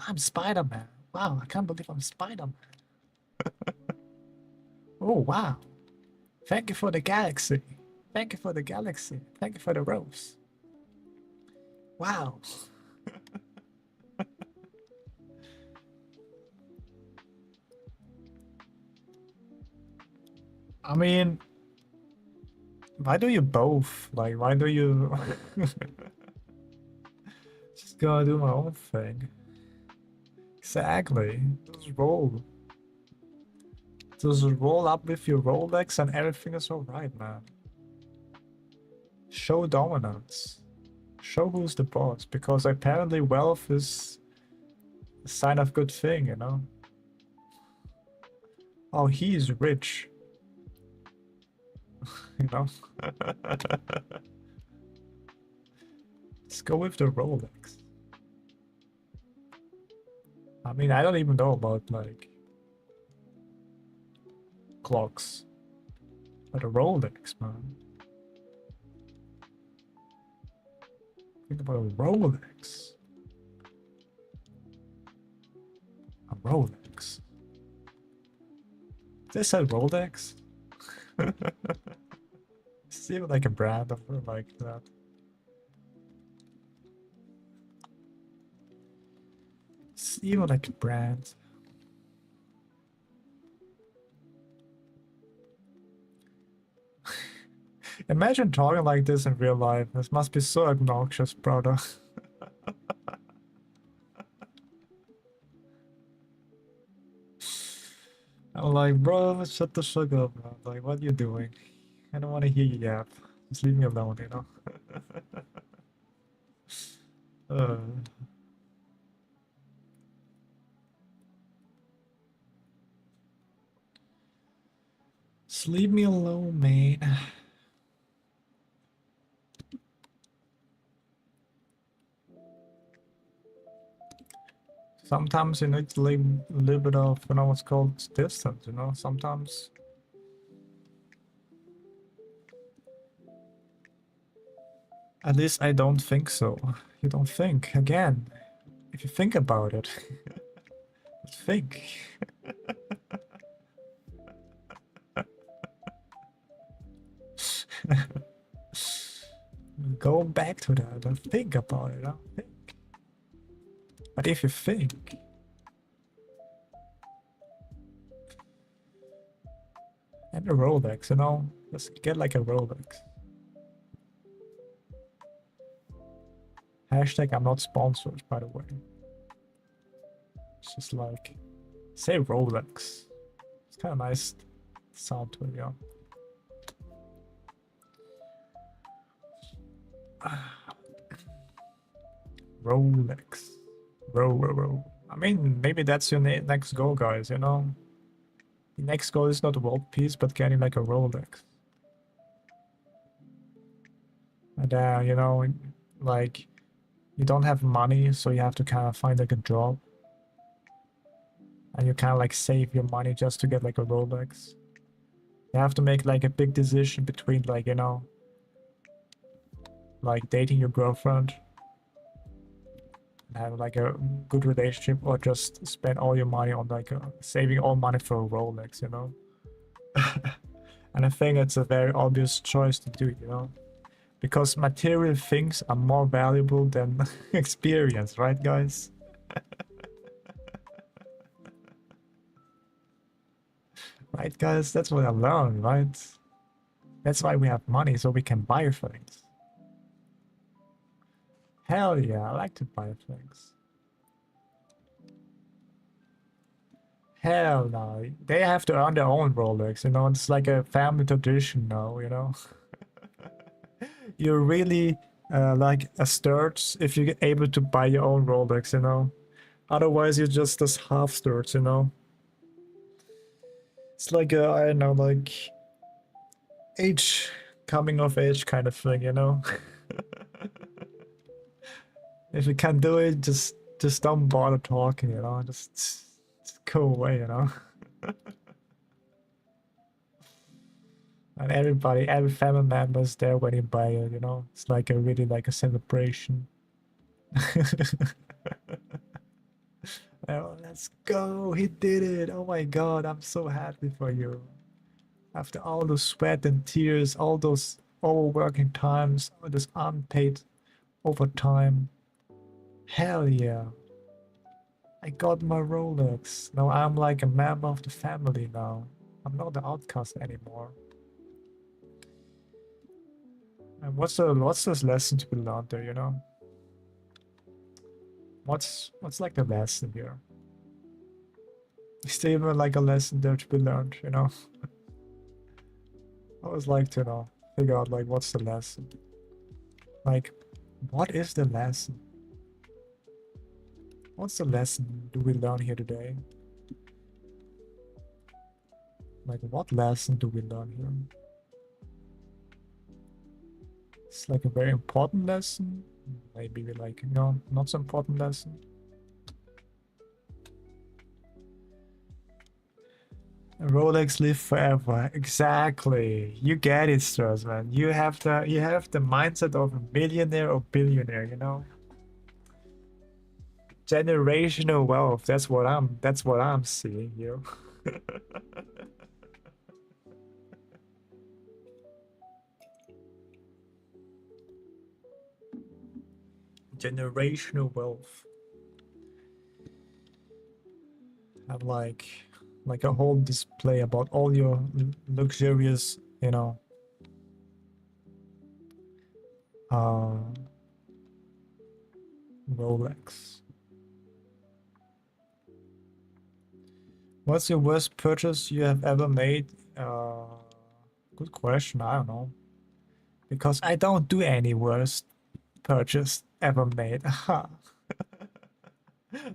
I'm Spider-Man. Wow, I can't believe I'm Spider-Man. Oh, wow. Thank you for the galaxy. Thank you for the galaxy. Thank you for the rose. Wow. I mean, why do you both? Like, why do you just gonna do my own thing? Exactly. Just roll. Just roll up with your Rolex and everything is alright, man. Show dominance. Show who's the boss, because apparently wealth is a sign of good thing, you know? Oh, he's rich. You know? Let's go with the Rolex. I mean, I don't even know about, like, clocks. But a Rolex, man. Think about a Rolex. A Rolex. They said Rolex? Seems like a brand of like that. It's even like a brand. Imagine talking like this in real life. This must be so obnoxious, brother. I'm like, bro, shut the fuck up, man. Like, what are you doing? I don't want to hear you yap. Just leave me alone, you know? uh, just leave me alone, man. Sometimes you need to leave a little bit of, you know, what's called distance, you know? Sometimes. At least I don't think so. You don't think. Again, if you think about it, think. Go back to that and think about it. Huh? Think. But if you think, and a Rolex, you know, just get like a Rolex. Hashtag I'm not sponsored, by the way. It's just like, say Rolex. It's kind of nice sound to it, yeah. Rolex. Row. I mean, maybe that's your next goal, guys, you know? The next goal is not a world peace, but getting like a Rolex. And you know, like, you don't have money, so you have to kind of find like a job. And you kind of like save your money just to get like a Rolex. You have to make like a big decision between like, you know, like dating your girlfriend and have like a good relationship, or just spend all your money on like saving all money for a Rolex, you know? And I think it's a very obvious choice to do, you know? Because material things are more valuable than experience, right, guys? Right, guys? That's what I learned, right? That's why we have money, so we can buy things. Hell yeah, I like to buy things. Hell no, they have to earn their own Rolex, you know? It's like a family tradition now, you know? You're really like a sturge if you're able to buy your own Rolex, you know? Otherwise, you're just this half sturge, you know? It's like a, I don't know, like age, coming of age kind of thing, you know? If you can't do it, just don't bother talking, you know? Just go away, you know? And everybody, every family member's there when you buy it, you know? It's like a really like a celebration. Oh, let's go, he did it. Oh my god, I'm so happy for you. After all the sweat and tears, all those overworking times, all this unpaid overtime. Hell yeah. I got my Rolex. Now I'm like a member of the family now. I'm not the outcast anymore. And what's this lesson to be learned there, you know? What's like the lesson here? Is there even like a lesson there to be learned, you know? I always like to know, figure out like what's the lesson. Like, what is the lesson? What's the lesson do we learn here today? Like, what lesson do we learn here? It's like a very important lesson. Maybe we like, you know, not so important lesson. Rolex live forever. Exactly. You get it, Strauss, man. You have the mindset of a millionaire or billionaire, you know? Generational wealth. That's what I'm seeing, you. Generational wealth. Have like a whole display about all your luxurious, uh Rolex. What's your worst purchase you have ever made? Good question. I don't know. Because I don't do any worst purchase ever made.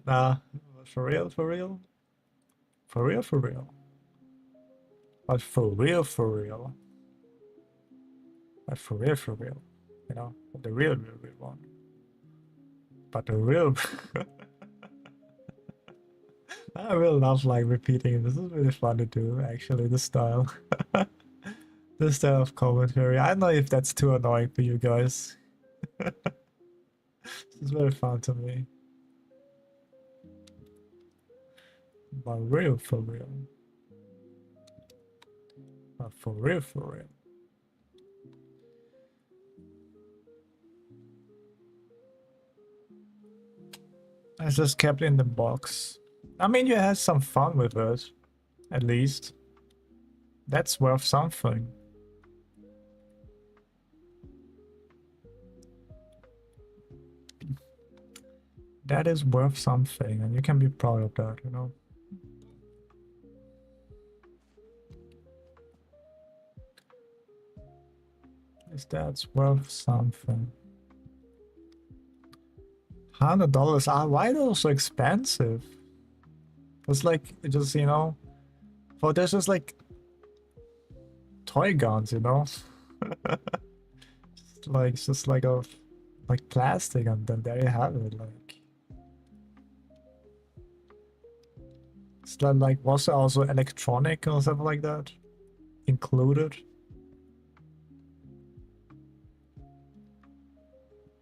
Nah, for real, for real, for real, for real. But for real, for real. But for real, for real. The real, real, real one. But the real. I really love like repeating. This is really fun to do, actually, this style. This style of commentary. I don't know if that's too annoying for you guys. It's very fun to me. But real for real. But for real for real. I just kept in the box. I mean, you had some fun with it, at least. That's worth something. That is worth something, and you can be proud of that, you know? Is that's worth something? $100? Ah, why are those so expensive? It's like, it just, for there's just like toy guns, just like a like plastic, and then there you have it. Like, it's not like, was it also electronic or something like that included?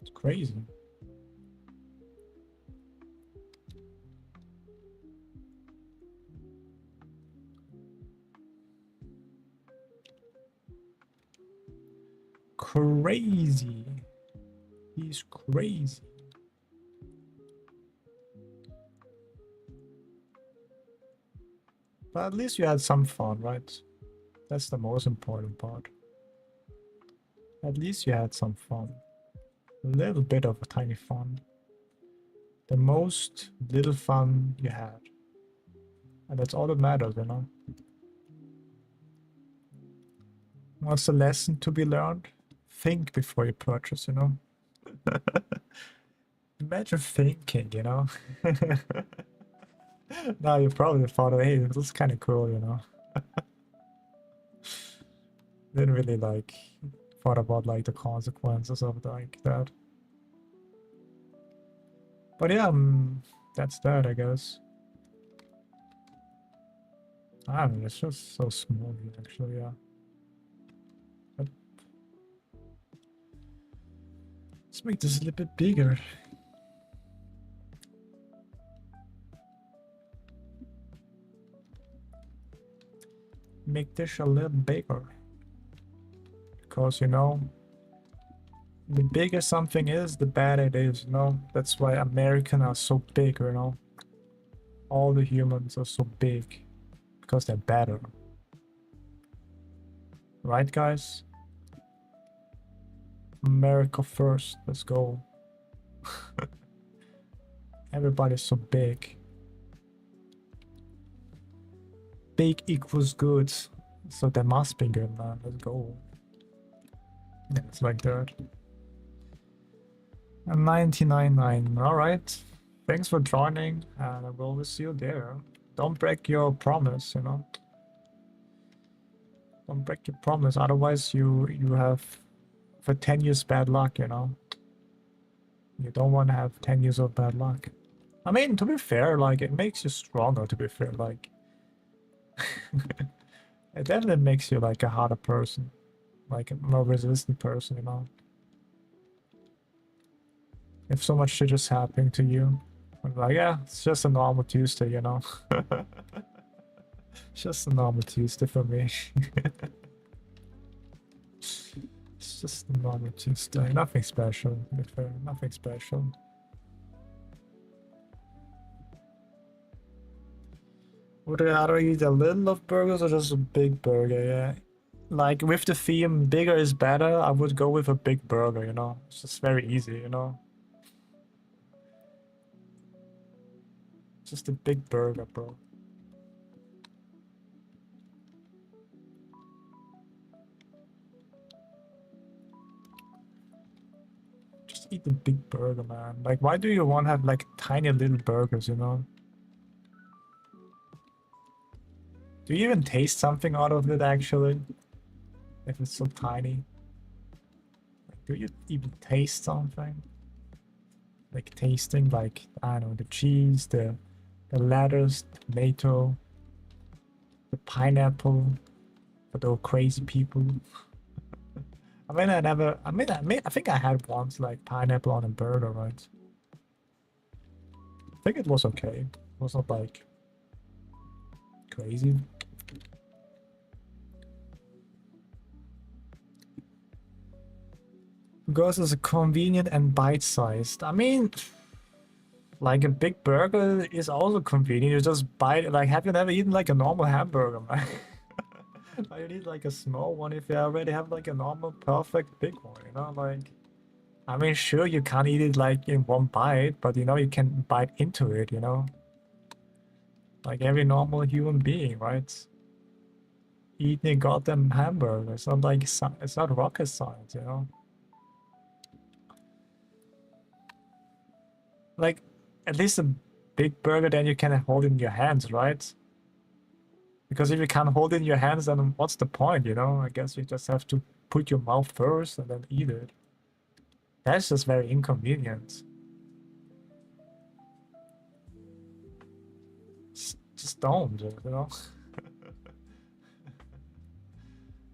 It's crazy. Crazy. He's crazy. But at least you had some fun, right? That's the most important part. At least you had some fun. A little bit of a tiny fun. The most little fun you had. And that's all that matters, What's the lesson to be learned? Think before you purchase, Imagine thinking, Now you probably thought, hey, this is kind of cool, Didn't really like thought about like the consequences of like that. But yeah, that's that, I guess. I mean, it's just so small here, actually, yeah. But let's make this a little bit bigger. Make this a little bigger. Because, the bigger something is, the better it is, That's why Americans are so big, All the humans are so big. Because they're better. Right, guys? America first. Let's go. Everybody's so big. Big equals good. So they must be good, man. Let's go. Yeah, it's like that. And 99.9. Alright. Thanks for joining, and I will see you there. Don't break your promise, Don't break your promise, otherwise you have for 10 years bad luck, You don't want to have 10 years of bad luck. I mean, to be fair, like, it makes you stronger, to be fair, like, It definitely makes you like a harder person, like a more resistant person, you know. If so much shit is happening to you, I'm like, yeah, it's just a normal Tuesday, you know. It's just a normal Tuesday for me. It's just a normal Tuesday, nothing special. To be fair, nothing special. Would I rather eat a little of burgers or just a big burger? Yeah, like with the theme, bigger is better. I would go with a big burger. You know, it's just very easy. You know, just a big burger, bro. Just eat the big burger, man. Like, why do you want to have like tiny little burgers? You know, do you even taste something out of it actually? If it's so tiny, like, do you even taste something? Like tasting, like I don't know, the cheese, the lettuce, tomato, the pineapple for those crazy people. I mean, I never. I think I had once like pineapple on a burger, right? I think it was okay. It was not like crazy. Because it's convenient and bite-sized. I mean, like a big burger is also convenient. You just bite. Like, have you never eaten like a normal hamburger, man? Like, you need like a small one if you already have like a normal, perfect big one. You know, like. I mean, sure, you can't eat it like in one bite, but you know, you can bite into it, you know? Like every normal human being, right? Eating a goddamn hamburger. It's not like it's not rocket science, you know? Like at least a big burger, then you can hold in your hands, right? Because if you can't hold it in your hands, then what's the point, you know? I guess you just have to put your mouth first and then eat it. That's just very inconvenient. Just don't, you know?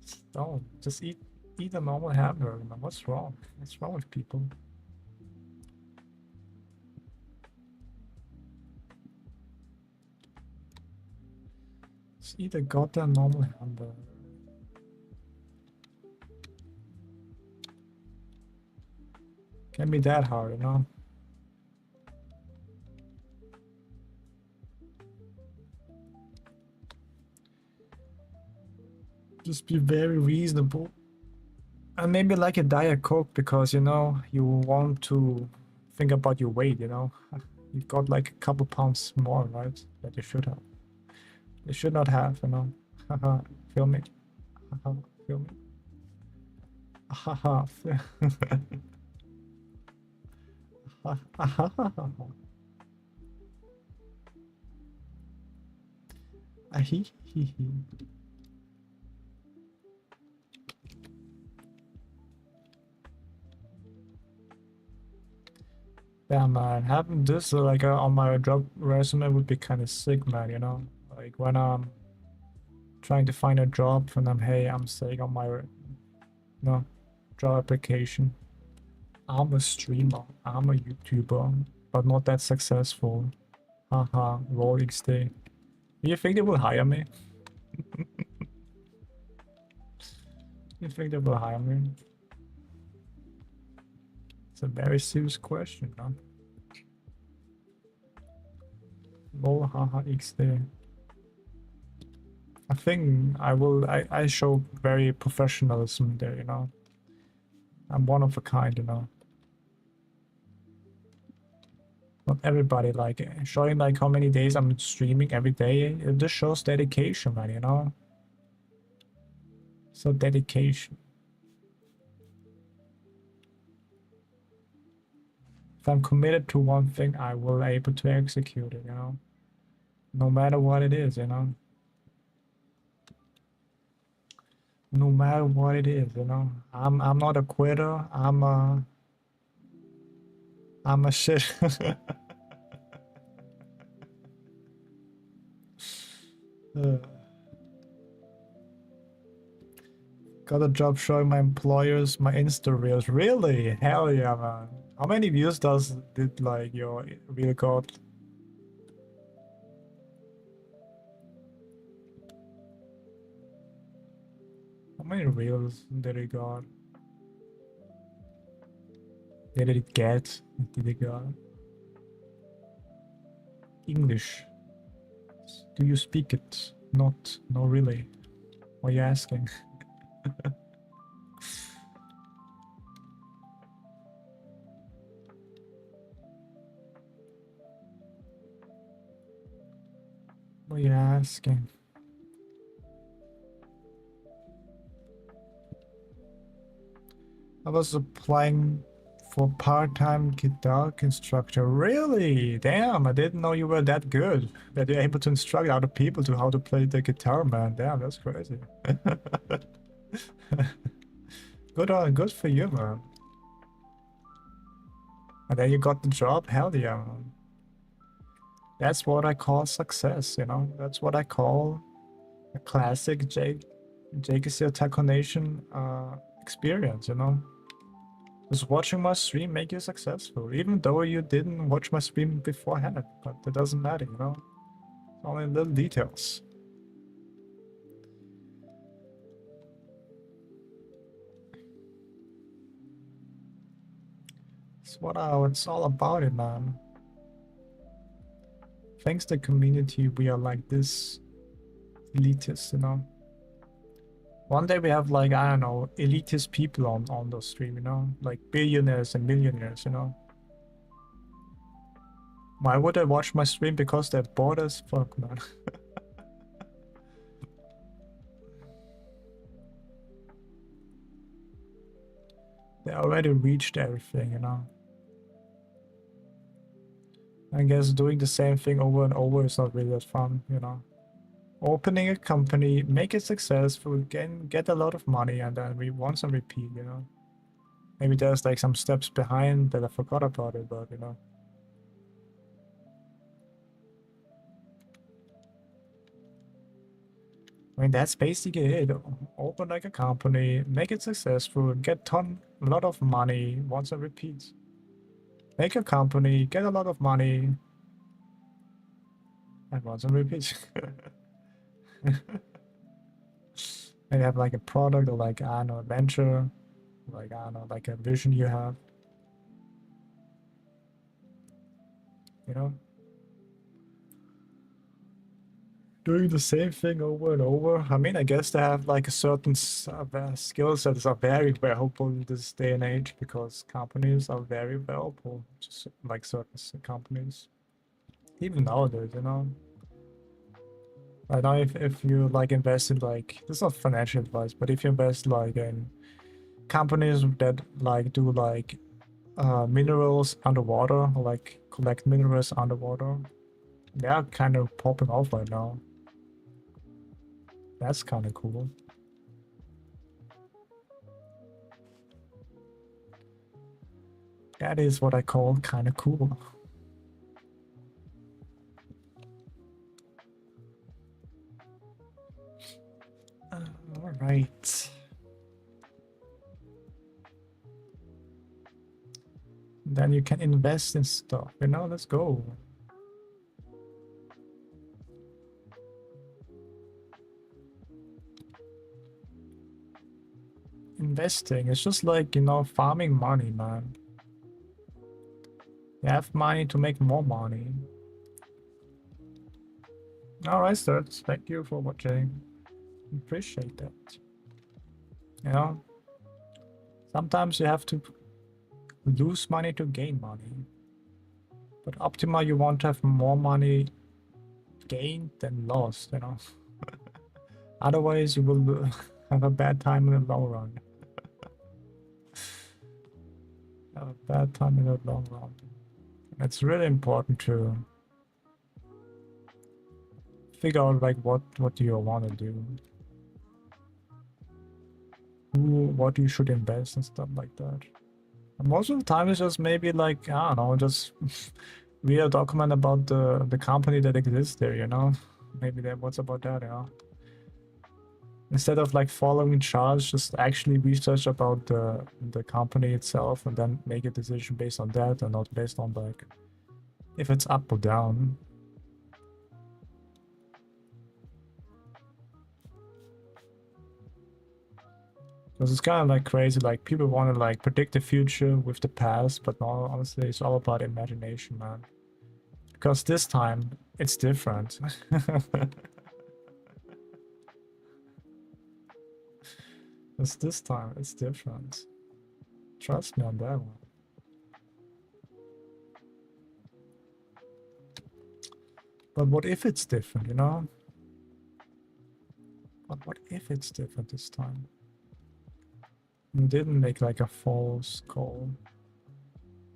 Just don't. Just eat a normal hamburger, man. What's wrong? What's wrong with people? Just eat a goddamn normal hamburger. Can't be that hard, you know? Just be very reasonable. And maybe like a Diet Coke because, you know, you want to think about your weight, you know? You got like a couple pounds more, right? That you should have. You should not have, you know? Haha, feel me? Haha, feel me? Haha, Ahihihi. Yeah, man, having this like on my job resume would be kind of sick, man. You know, like when I'm trying to find a job and hey, I'm saying on my no job application, I'm a streamer, I'm a YouTuber, but not that successful. Haha, rolling stay. Do you think they will hire me? You think they will hire me? It's a very serious question, no? Lol, haha, XD. I think I will. I show very professionalism there, you know. I'm one of a kind, you know. Not everybody like it. Showing like how many days I'm streaming every day. It just shows dedication, man, you know? So dedication. If I'm committed to one thing, I will able to execute it, you know? No matter what it is, you know? No matter what it is, you know? I'm not a quitter. I'm a shit. uh, Got a job showing my employers my Insta reels. Really? Hell yeah, man. How many views did like your reel got? How many reels did it got? Did it get? Did it got? English. Do you speak it? Not. No, really. Why are you asking? What are you asking? I was applying for part-time guitar instructor. Really? Damn, I didn't know you were that good. That you're able to instruct other people to how to play the guitar, man. Damn, that's crazy. Good for you, man. And then you got the job. Hell yeah, man. That's what I call success, you know? That's what I call a classic JKC Taco Nation experience, you know? Just watching my stream make you successful, even though you didn't watch my stream beforehand, but that doesn't matter, you know? It's only little details. It's what it's all about it, man. Thanks to the community, we are like this elitist, you know? One day we have like, I don't know, elitist people on the stream, you know? Like billionaires and millionaires, you know? Why would I watch my stream? Because they're bored as fuck, man. They already reached everything, you know? I guess doing the same thing over and over is not really that fun, you know? Opening a company, make it successful, get a lot of money, and then we once and repeat, you know? Maybe there's like some steps behind that I forgot about it, but you know? I mean, that's basically it. Open like a company, make it successful, get a lot of money, once and repeat. Make a company, get a lot of money, and once and repeat. Maybe have like a product or like, I don't know, a venture, like, I don't know, like a vision you have. You know? Doing the same thing over and over. I mean, I guess they have like a certain skill sets are very valuable in this day and age because companies are very valuable, just like certain companies. Even nowadays, you know. I know if you like invest in like, this is not financial advice, but if you invest like in companies that like do like minerals underwater or like collect minerals underwater, they are kind of popping off right now. That's kind of cool. That is what I call kind of cool. All right. Then you can invest in stuff, you know, let's go. Investing, it's just like, you know, farming money, man. You have money to make more money. Alright, sir, thank you for watching. Appreciate that. You know, sometimes you have to lose money to gain money. But optimal, you want to have more money gained than lost, you know. Otherwise, you will have a bad time in the long run. Have a bad time in the long run. It's really important to figure out like what do you want to do, what you should invest and stuff like that. And most of the time it's just maybe like, I don't know, just read a document about the company that exists there, you know. Maybe that, what's about that, you know. Instead of like following charts, just actually research about the company itself and then make a decision based on that and not based on like if it's up or down. Because it's kind of like crazy, like people want to like predict the future with the past, but no, honestly, it's all about imagination, man. Because this time, it's different. Because this time, it's different. Trust me on that one. But what if it's different, you know? But what if it's different this time? You didn't make like a false call.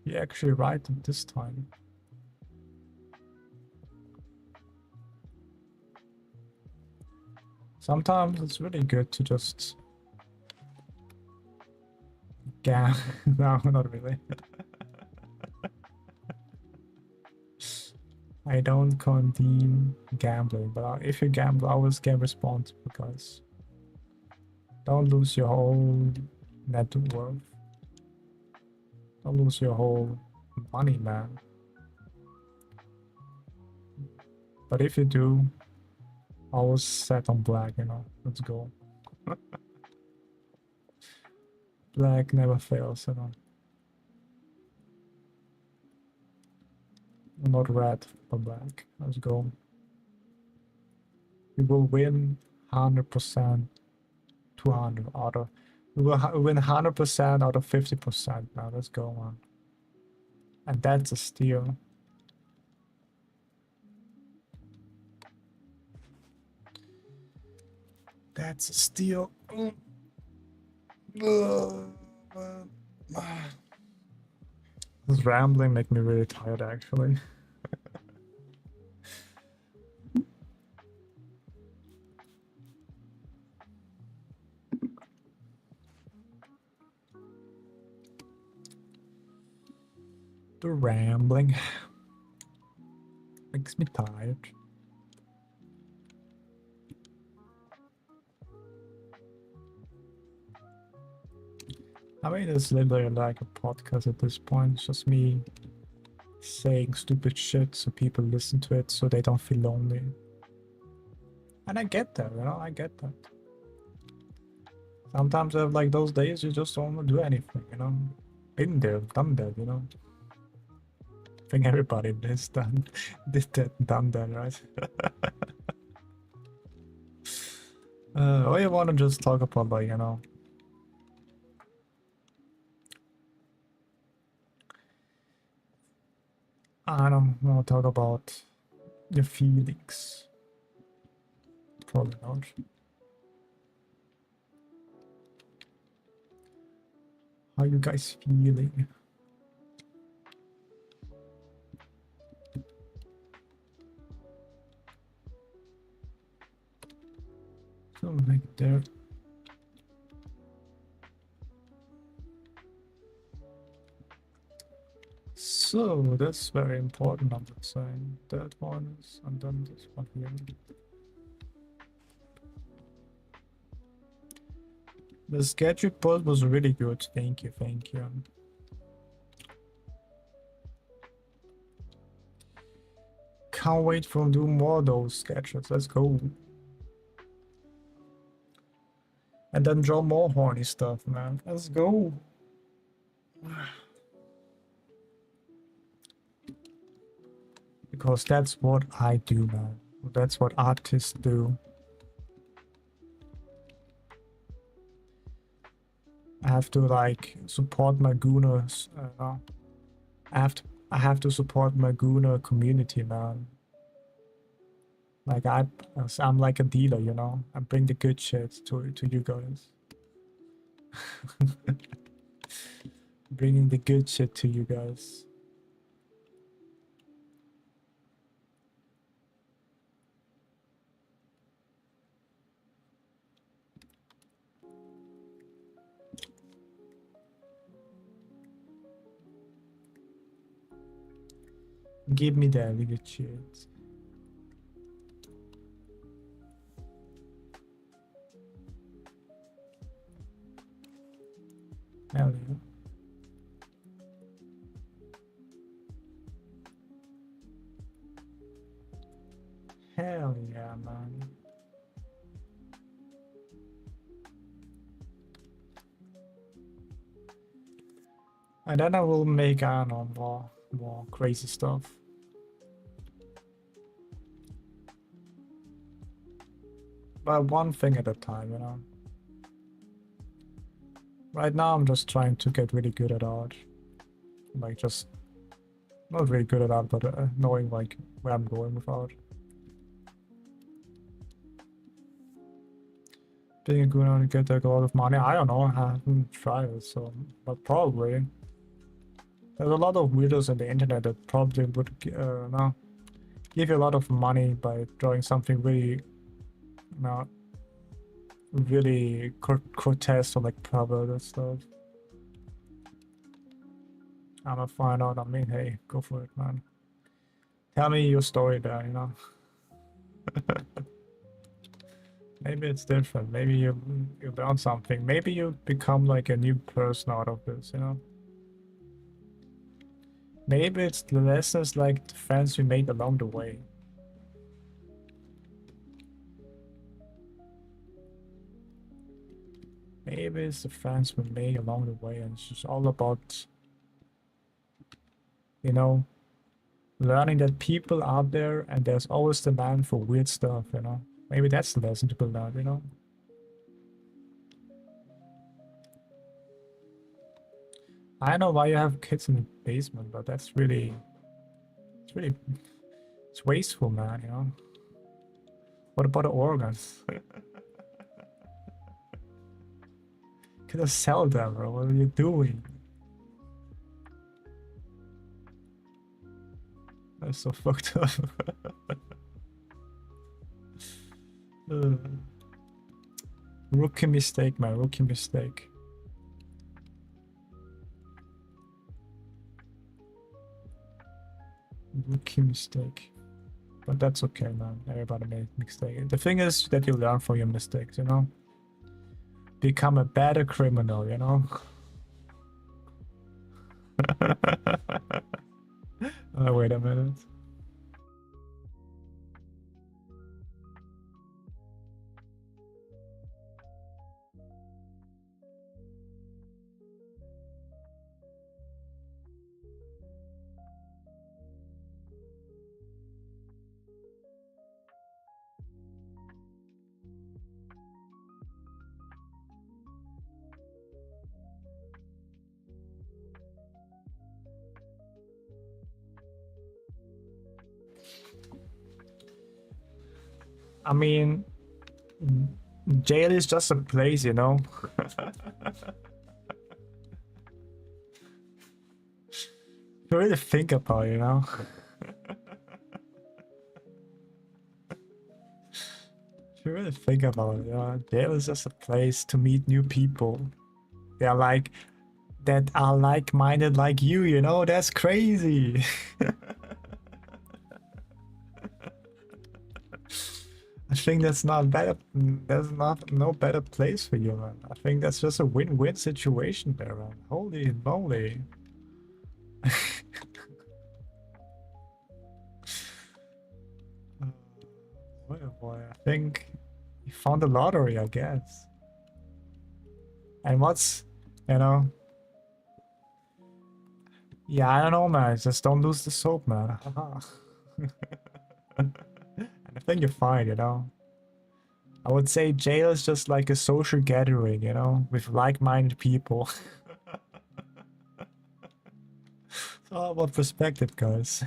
You're actually right this time. Sometimes it's really good to just no, not really. I don't condone gambling, but if you gamble, always get responsible, guys. Don't lose your whole net worth. Don't lose your whole money, man. But if you do, always set on black, you know. Let's go. Black never fails, you know. Not red, but black. Let's go. We will win 100%, 200 out of. We will win 100% out of 50%. Now let's go, man. And that's a steal. That's a steal. This rambling make me really tired, actually. The rambling makes me tired. I mean, it's literally like a podcast at this point. It's just me saying stupid shit so people listen to it so they don't feel lonely. And I get that, you know, I get that. Sometimes I have like those days you just don't want to do anything, you know. Been there, done that, you know. I think everybody did that, done that, right? Or you want to just talk about like, you know, I don't know, talk about your feelings. Probably not. How you guys feeling? So like there. So that's very important, I would say. That one is, and then this one here. The sketchy post was really good. Thank you, thank you. Can't wait for do more of those sketches. Let's go. And then draw more horny stuff, man. Let's go. Because that's what I do, man. That's what artists do. I have to like support my Gooners. I have to support my Gooner community, man. Like I'm like a dealer, you know. I bring the good shit to you guys. Bringing the good shit to you guys. Give me that good shit. Hell yeah, man. And then I will make, I don't know, more crazy stuff. But one thing at a time, you know. Right now I'm just trying to get really good at art. Like just not really good at art, but knowing like where I'm going with art. Being a good art, get like a lot of money. I don't know. I haven't tried it, so but probably. There's a lot of weirdos on the internet that probably would no, give you a lot of money by drawing something really, no, really grotesque or like pervert and stuff. I'm gonna find out. I mean, hey, go for it, man. Tell me your story there, you know. Maybe it's different. Maybe you learn something. Maybe you become like a new person out of this, you know. Maybe it's the lessons like the friends we made along the way. Maybe it's the friends we made along the way, and it's just all about, you know, learning that people out there and there's always demand for weird stuff, you know. Maybe that's the lesson to be learned, you know. I know why you have kids in the basement, but that's really, it's wasteful, man, you know. What about the organs? Could have sell them, bro. What are you doing? That's so fucked up. Rookie mistake, man. Rookie mistake. Rookie mistake. But that's okay, man. Everybody made mistakes. The thing is that you learn from your mistakes, you know? Become a better criminal, you know? Wait a minute. I mean, jail is just a place, you know? You really think about it, you know? You really think about it, you know? Jail is just a place to meet new people. They're like, that are like-minded like you know? That's crazy. I think that's not better. There's not no better place for you, man. I think that's just a win-win situation there, man. Holy moly. Boy, oh boy, I think you found the lottery, I guess. And what's, you know? Yeah, I don't know, man. Just don't lose the soap, man. And I think you're fine, you know? I would say jail is just like a social gathering, you know, with like-minded people. It's all about perspective, guys.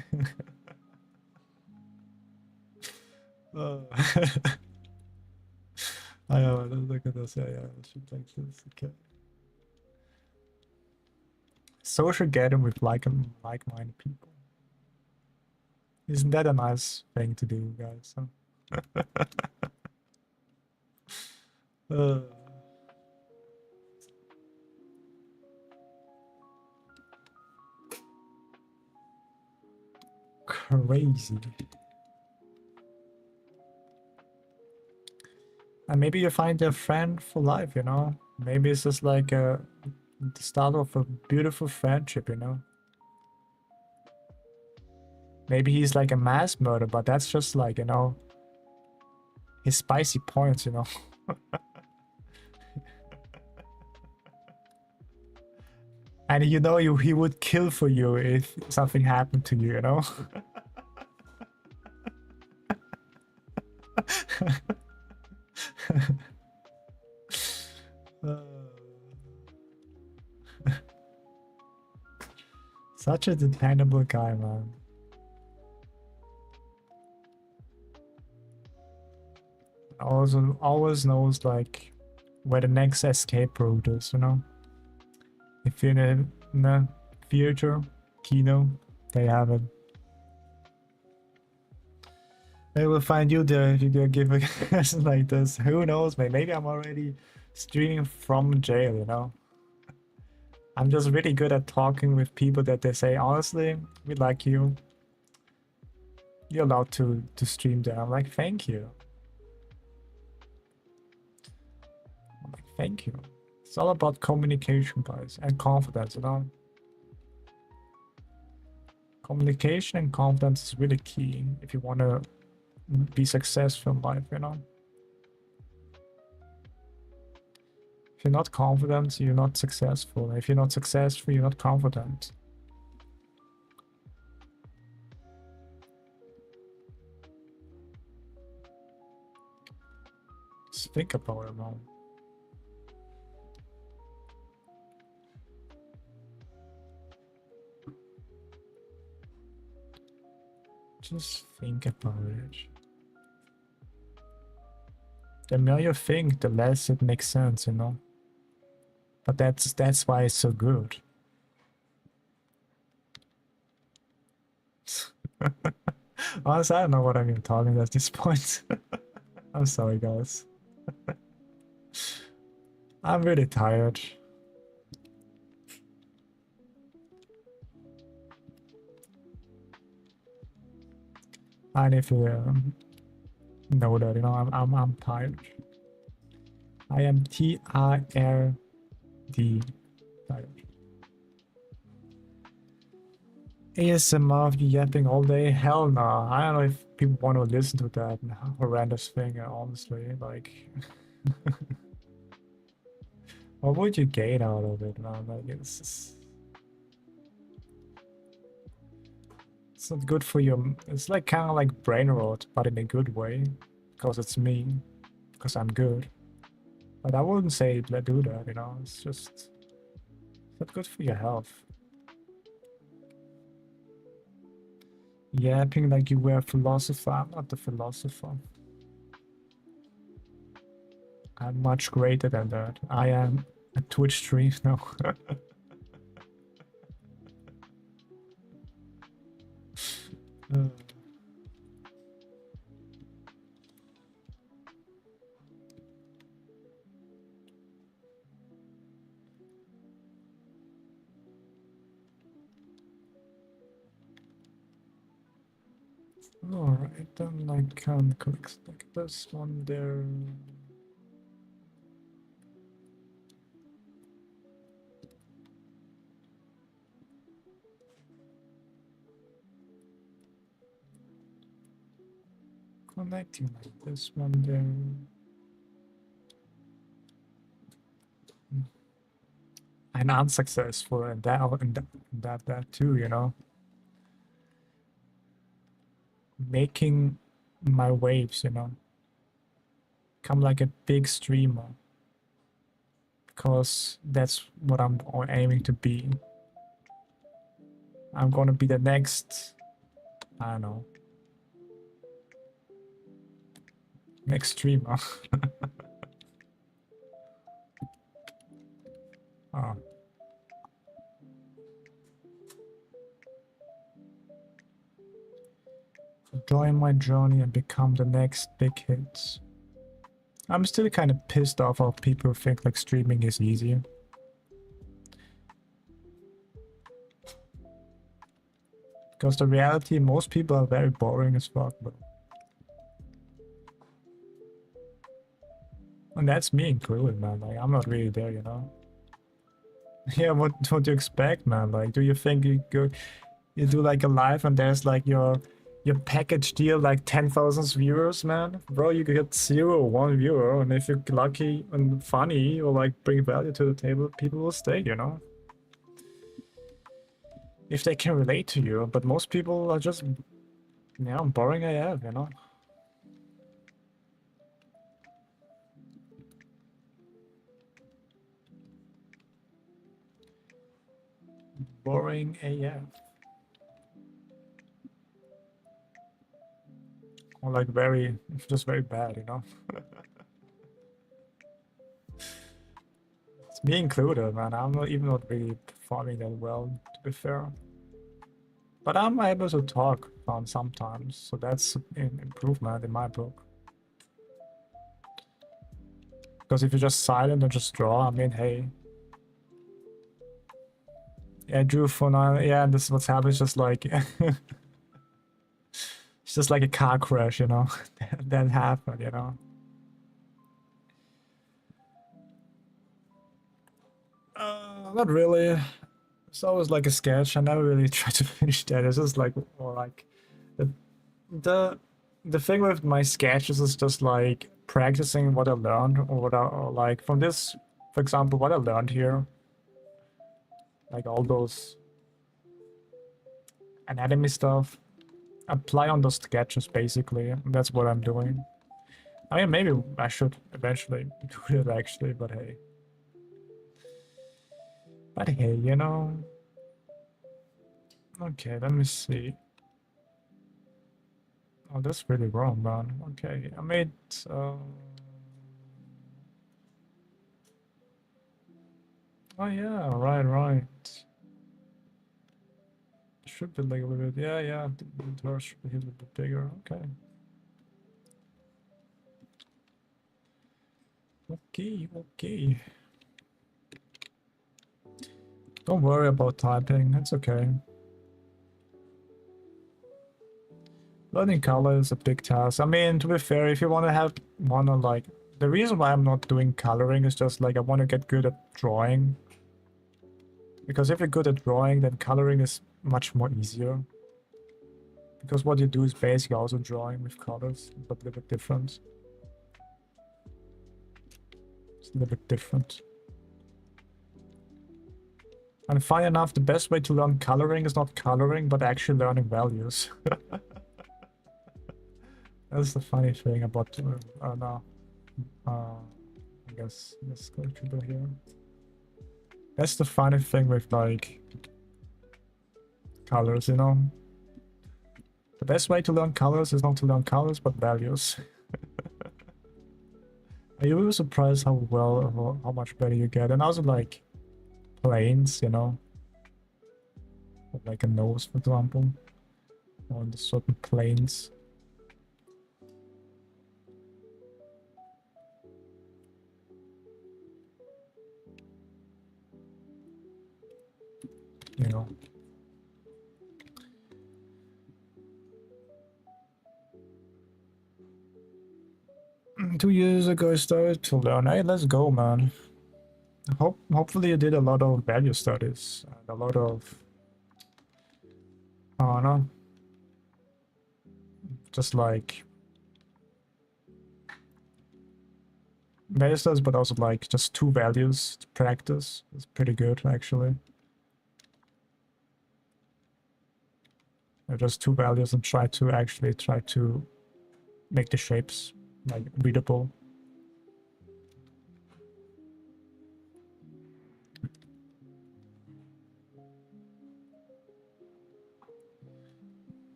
I know, look at this. Yeah, I should like this. Okay. Social gathering with like-minded people. Isn't that a nice thing to do, guys? Huh? uh, crazy. And maybe you find a friend for life, you know? Maybe it's just like the start of a beautiful friendship, you know? Maybe he's like a mass murderer, but that's just like, you know, his spicy points, you know. And you know he would kill for you if something happened to you, you know? Such a dependable guy, man. Also always knows like where the next escape route is, you know? If you're in a theater, kino, they have it. They will find you there if you give a question like this. Who knows, man? Maybe I'm already streaming from jail, you know? I'm just really good at talking with people that they say, honestly, we like you. You're allowed to stream there. I'm like, thank you. I'm like, thank you. It's all about communication, guys, and confidence, you know? Communication and confidence is really key if you want to be successful in life, you know? If you're not confident, you're not successful. If you're not successful, you're not confident. Just think about it, man. Just think about it. The more you think, the less it makes sense, you know? But that's why it's so good. Honestly, I don't know what I'm even talking at this point. I'm sorry, guys. I'm really tired. And if you know that, you know, I'm tired. I am TIRD. Tired. ASMR of you yapping all day? Hell no. I don't know if people want to listen to that horrendous thing, honestly. Like, what would you gain out of it, man? Like, it's not good for you. It's like kind of like brain rot, but in a good way. Because it's me. Because I'm good. But I wouldn't say let's do that, you know? It's just not good for your health. Yapping like you were a philosopher. I'm not a philosopher. I'm much greater than that. I am a Twitch stream now. Alright, then I can click like this one there. Connecting like this one there. And unsuccessful and that too, you know. Making my waves, you know. Become like a big streamer. Because that's what I'm aiming to be. I'm gonna be the next, I don't know, next streamer. Oh. Join my journey and become the next big hits. I'm still kind of pissed off how people think like streaming is easy. Because the reality, most people are very boring as fuck, bro. And that's me included, man. Like, I'm not really there, you know? Yeah, what do you expect, man? Like, do you think you do like a live and there's like your your package deal like 10,000 viewers, man. Bro, you get 0, 1 viewer, and if you're lucky and funny or like bring value to the table, people will stay, you know? If they can relate to you, but most people are just, yeah, boring AF, you know? Boring AF. Or like very, just very bad, you know? It's me included, man. I'm not even not really performing that well, to be fair. But I'm able to talk on sometimes, so that's an improvement in my book. Because if you're just silent and just draw, I mean, hey. Yeah, I drew for now. Yeah, this is what's happening. It's just like it's just like a car crash, you know. that happened, you know. Not really. It's always like a sketch. I never really try to finish that. It's just like more like the the the thing with my sketches is just like practicing what I learned or what I or like from this, for example, what I learned here, like all those anatomy stuff, apply on those sketches basically. That's what I'm doing. I mean, maybe I should eventually do that actually, but hey. But hey, you know. Okay, let me see. Oh, that's really wrong, man. Okay, I made. Oh yeah, right. Should be like a little bit. Yeah. The door should be a little bit bigger. Okay. Okay. Don't worry about typing. It's okay. Learning color is a big task. I mean, to be fair, if you wanna like, the reason why I'm not doing coloring is just like I want to get good at drawing. Because if you're good at drawing, then coloring is much more easier. Because what you do is basically also drawing with colors, but a little bit different. It's a little bit different. And funny enough, the best way to learn coloring is not coloring, but actually learning values. That's the funny thing about, no. I guess let's go to the here. That's the funny thing with like colors, you know? The best way to learn colors is not to learn colors, but values. Are you really surprised how much better you get? And also like planes, you know? Like a nose, for example. On the certain planes. You know. 2 years ago I started to learn. Hey, let's go, man. Hopefully you did a lot of value studies and a lot of I don't know. Just like value studies, but also like just 2 values to practice. It's pretty good actually. Just 2 values and try to make the shapes like readable.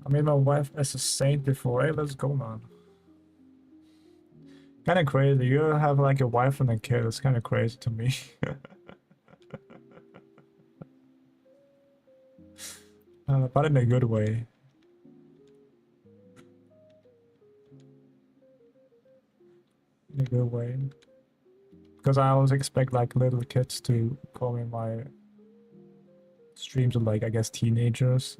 I made my wife as a saint before. Hey, let's go, man. Kind of crazy. You have like a wife and a kid. It's kind of crazy to me. But in a good way. In a good way. Because I always expect like little kids to come in my streams with like, I guess, teenagers.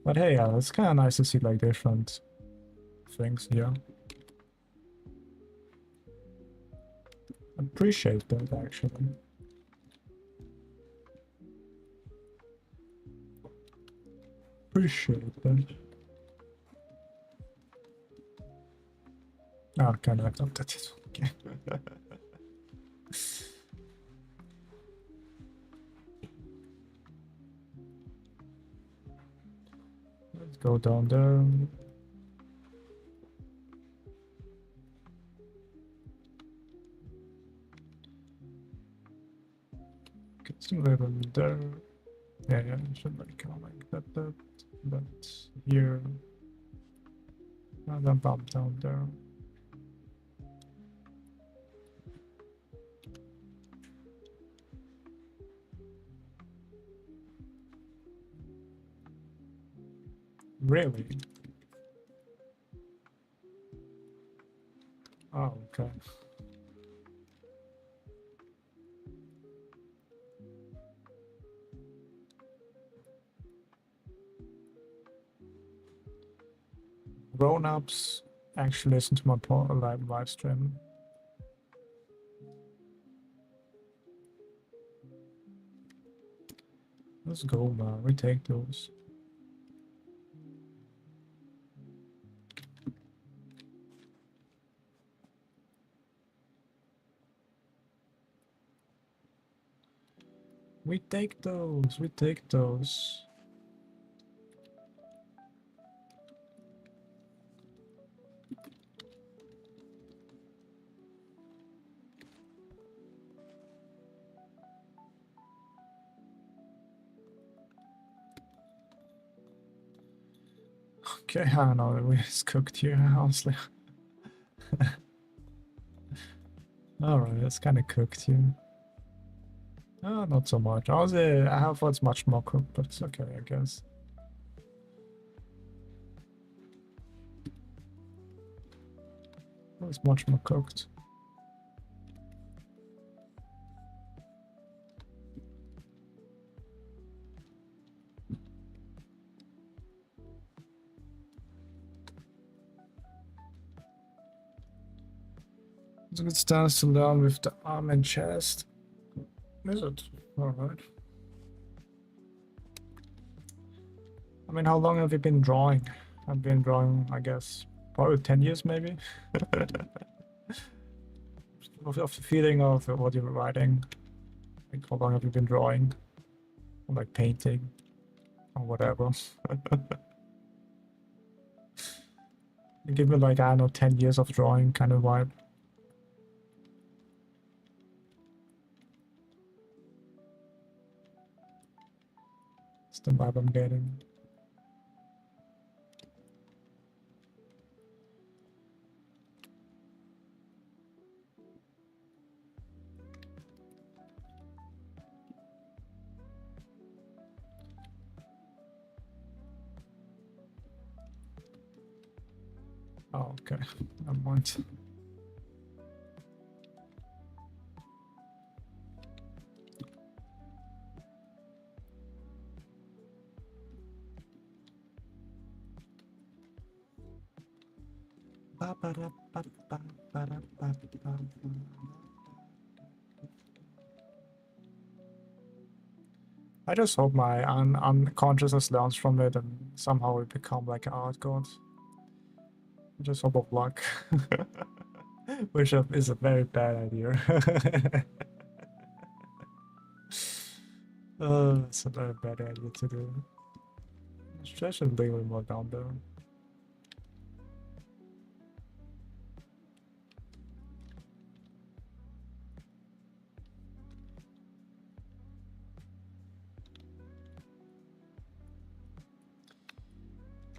But hey, it's kind of nice to see like different things here. Appreciate that actually. appreciate that. Oh, kind of looked at it. Okay. Let's go down there. Get some level there. Yeah, it should like kind of like that, but here. And then bump down there. Really? Oh, okay. Grown-ups actually listen to my live stream. Let's go, man. We take those. We take those. We take those. Okay, I don't know. It's cooked here, honestly. Alright, it's kind of cooked here. Oh, not so much. Honestly, I have thought it's much more cooked, but it's okay, I guess. It's much more cooked. It's a good stance to learn with the arm and chest. Is it? Alright. I mean, how long have you been drawing? I've been drawing, I guess, probably 10 years maybe. of the feeling of what you're writing. Like, how long have you been drawing? Or like painting? Or whatever. You give me like, I don't know, 10 years of drawing kind of vibe. It's the vibe I'm getting. Oh, okay. Never mind. I just hope my unconsciousness learns from it and somehow we become like an art god. I just hope of luck. Which is a very bad idea. It's a very bad idea to do. I should be a little more down there.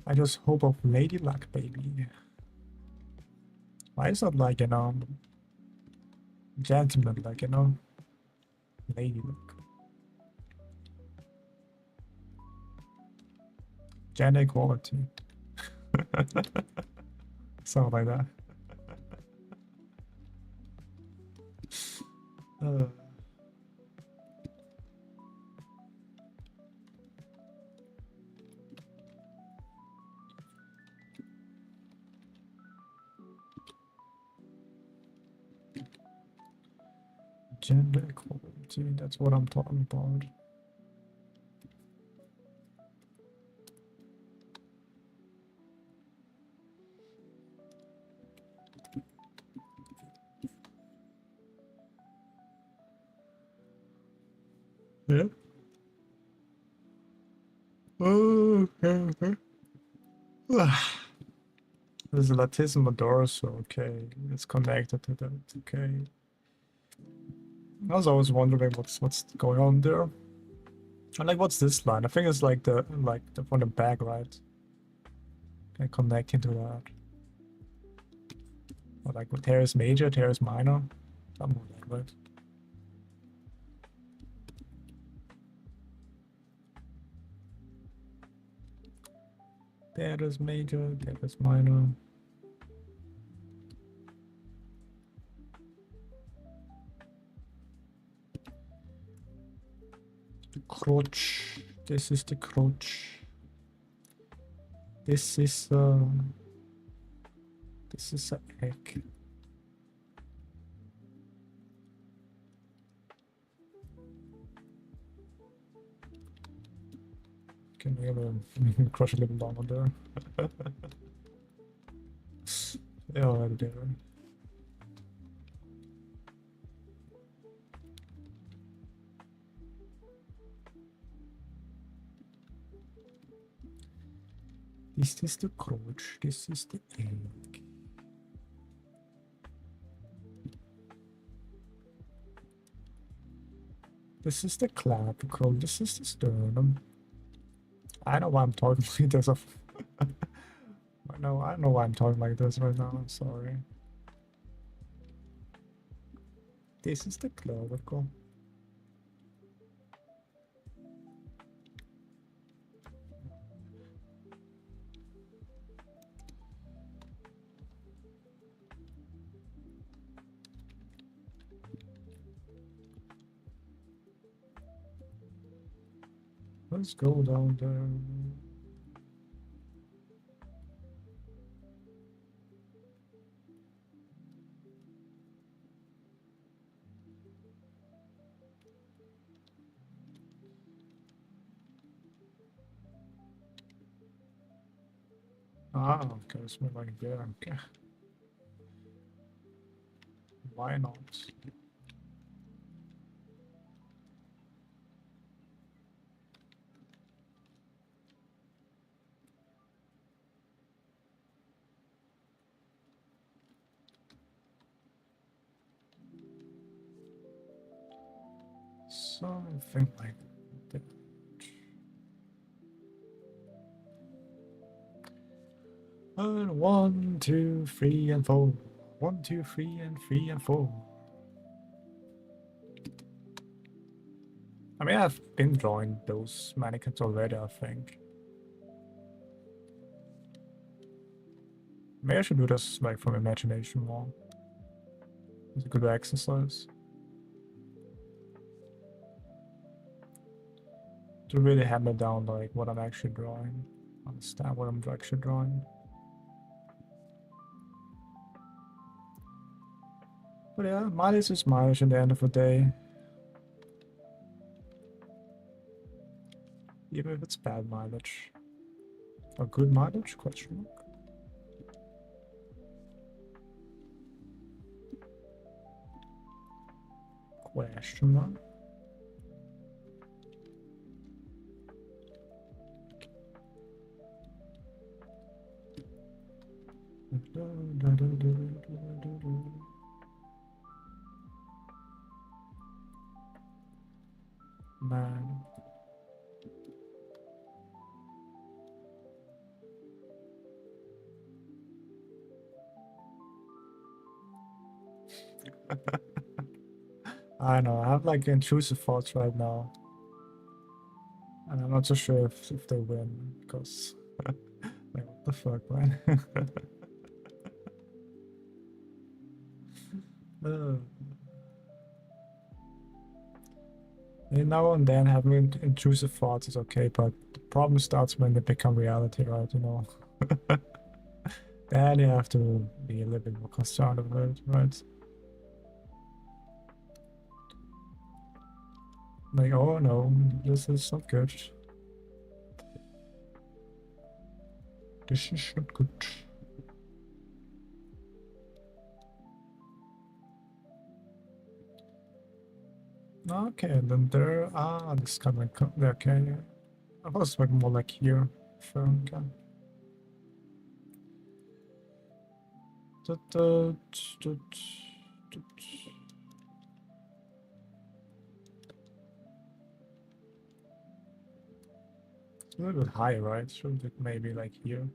I just hope of lady luck, baby. Why is that like, gentleman, like, lady luck? Gender equality. Something like that. Gender equality, that's what I'm talking about. Oh, okay. There's a latticemal door, so okay, it's connected to that. Okay. I was always wondering what's going on there. And like, what's this line? I think it's like the from the back, right? Can connect into that. Or like with teres major, teres minor, something like that, right? Teres major, teres minor. The crotch. This is the crotch. This is an egg. Can we have a crush a little longer there? Yeah, already there. This is the crotch. This is the egg. This is the clavicle. This is the sternum. I know why I'm talking like this. I don't know why I'm talking like this right now. I'm sorry. This is the clavicle. Let's go down there. Ah, okay, it's more like there. Okay. Why not? Something like that. And 1, 2, 3, and 4. 1, 2, 3, and 3, and 4. I mean, I've been drawing those mannequins already, I think. Maybe I should do this like from imagination more. It's a good exercise. To really hammer down like what I'm actually drawing. Understand what I'm actually drawing. But yeah, mileage is mileage at the end of the day. Even if it's bad mileage. Or good mileage? Question mark. Question mark. Man. I know, I have like intrusive thoughts right now. And I'm not so sure if they win, because like what the fuck, man? uh, now and then having intrusive thoughts is okay, but the problem starts when they become reality, right? You know? Then you have to be a little bit more concerned about it, right? Like, oh no, this is not good. This is not good. Okay, then there. Ah, this kind of okay. Yeah. I was like more like here. Sure, okay. It's a little bit high, right? Should it maybe like here?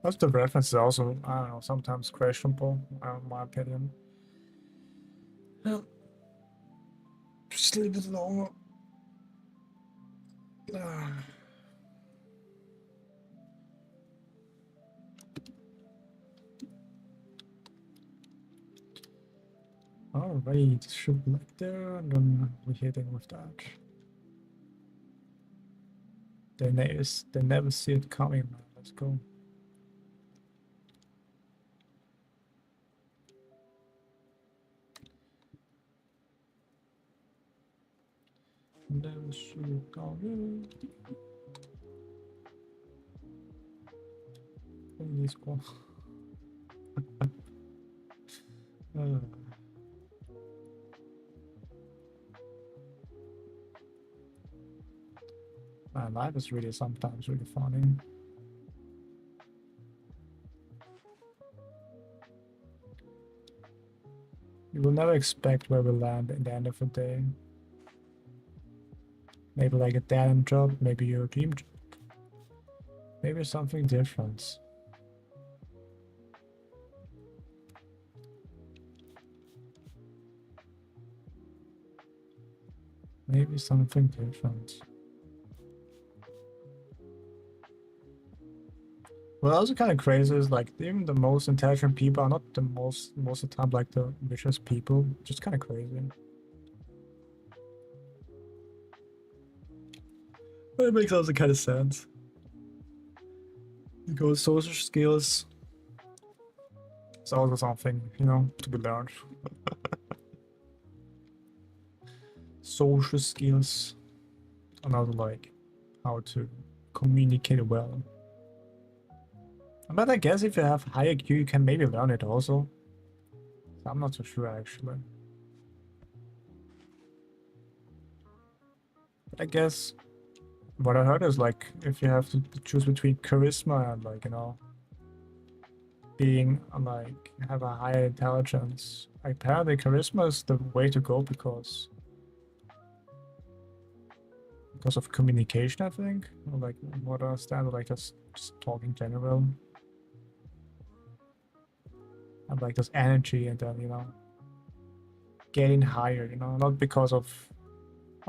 Most of the reference is also, I don't know, sometimes questionable, in my opinion. Yeah. Just a little bit longer. Alright, should be like there, and then we're hitting with that. They never see it coming, man. Let's go. Never see it coming. Please go. Man, life is really sometimes really funny. You will never expect where we'll land at the end of the day. Maybe like a dead end job, maybe your dream job, maybe something different. Maybe something different. What also kind of crazy is like even the most intelligent people are not the most of the time like the richest people. Just kind of crazy. But it makes also kind of sense. Because social skills is also something, you know, to be learned. Social skills, another like how to communicate well. But I guess if you have high IQ, you can maybe learn it also. So I'm not so sure actually. But I guess what I heard is like if you have to choose between charisma and like, you know, being like have a higher intelligence, like apparently charisma is the way to go because of communication, I think. Or like what I understand, like just talking general. And like this energy and then, you know, getting higher, you know, not because of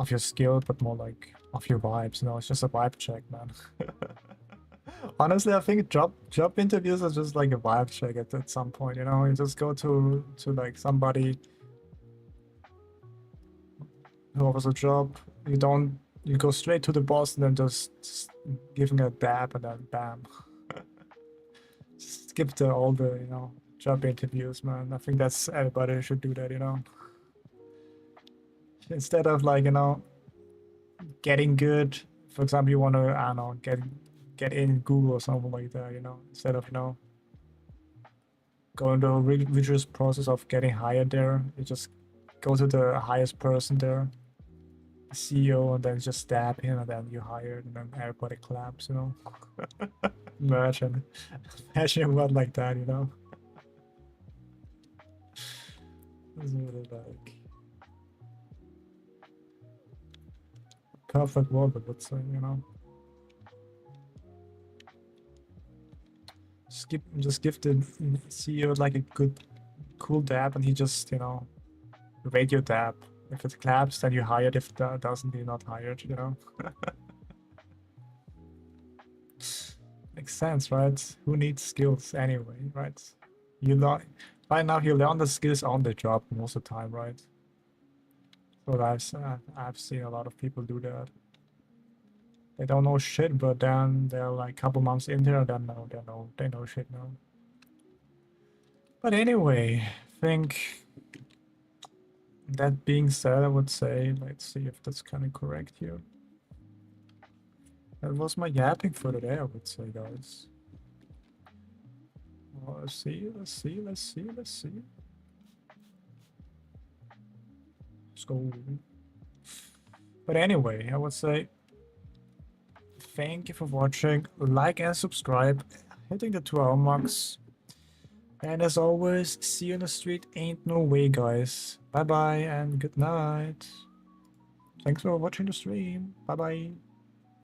your skill, but more like of your vibes, you know, it's just a vibe check, man. Honestly, I think job interviews are just like a vibe check at some point, you know, you just go to like somebody who offers a job, you go straight to the boss and then just giving a dab and then bam. Skip all the, you know, job interviews, man. I think that's everybody should do that, you know. Instead of like, you know, getting good. For example, you want to, I don't know, get in Google or something like that, you know, instead of, you know, going the rigorous process of getting hired there, you just go to the highest person there, CEO, and then just stab him, and then you hired, and then everybody claps, you know. Imagine, imagine a world like that, you know. It's really like perfect world, I would say, you know. Just give the CEO like a good, cool dab, and he just, you know, rate your dab. If it claps, then you're hired. If that doesn't, you're not hired, you know. Makes sense, right? Who needs skills anyway, right? You learn right now. You learn the skills on the job most of the time, right? So I've seen a lot of people do that. They don't know shit, but then they're like a couple months in there, then no, they know shit now. But anyway, I think that being said, I would say, let's see if that's kind of correct here. That was my yapping for today, I would say, guys. Well, let's see. Let's go. But anyway, I would say thank you for watching. Like and subscribe. Hitting the 2 hour marks. And as always, see you in the street. Ain't no way, guys. Bye bye and good night. Thanks for watching the stream. Bye bye.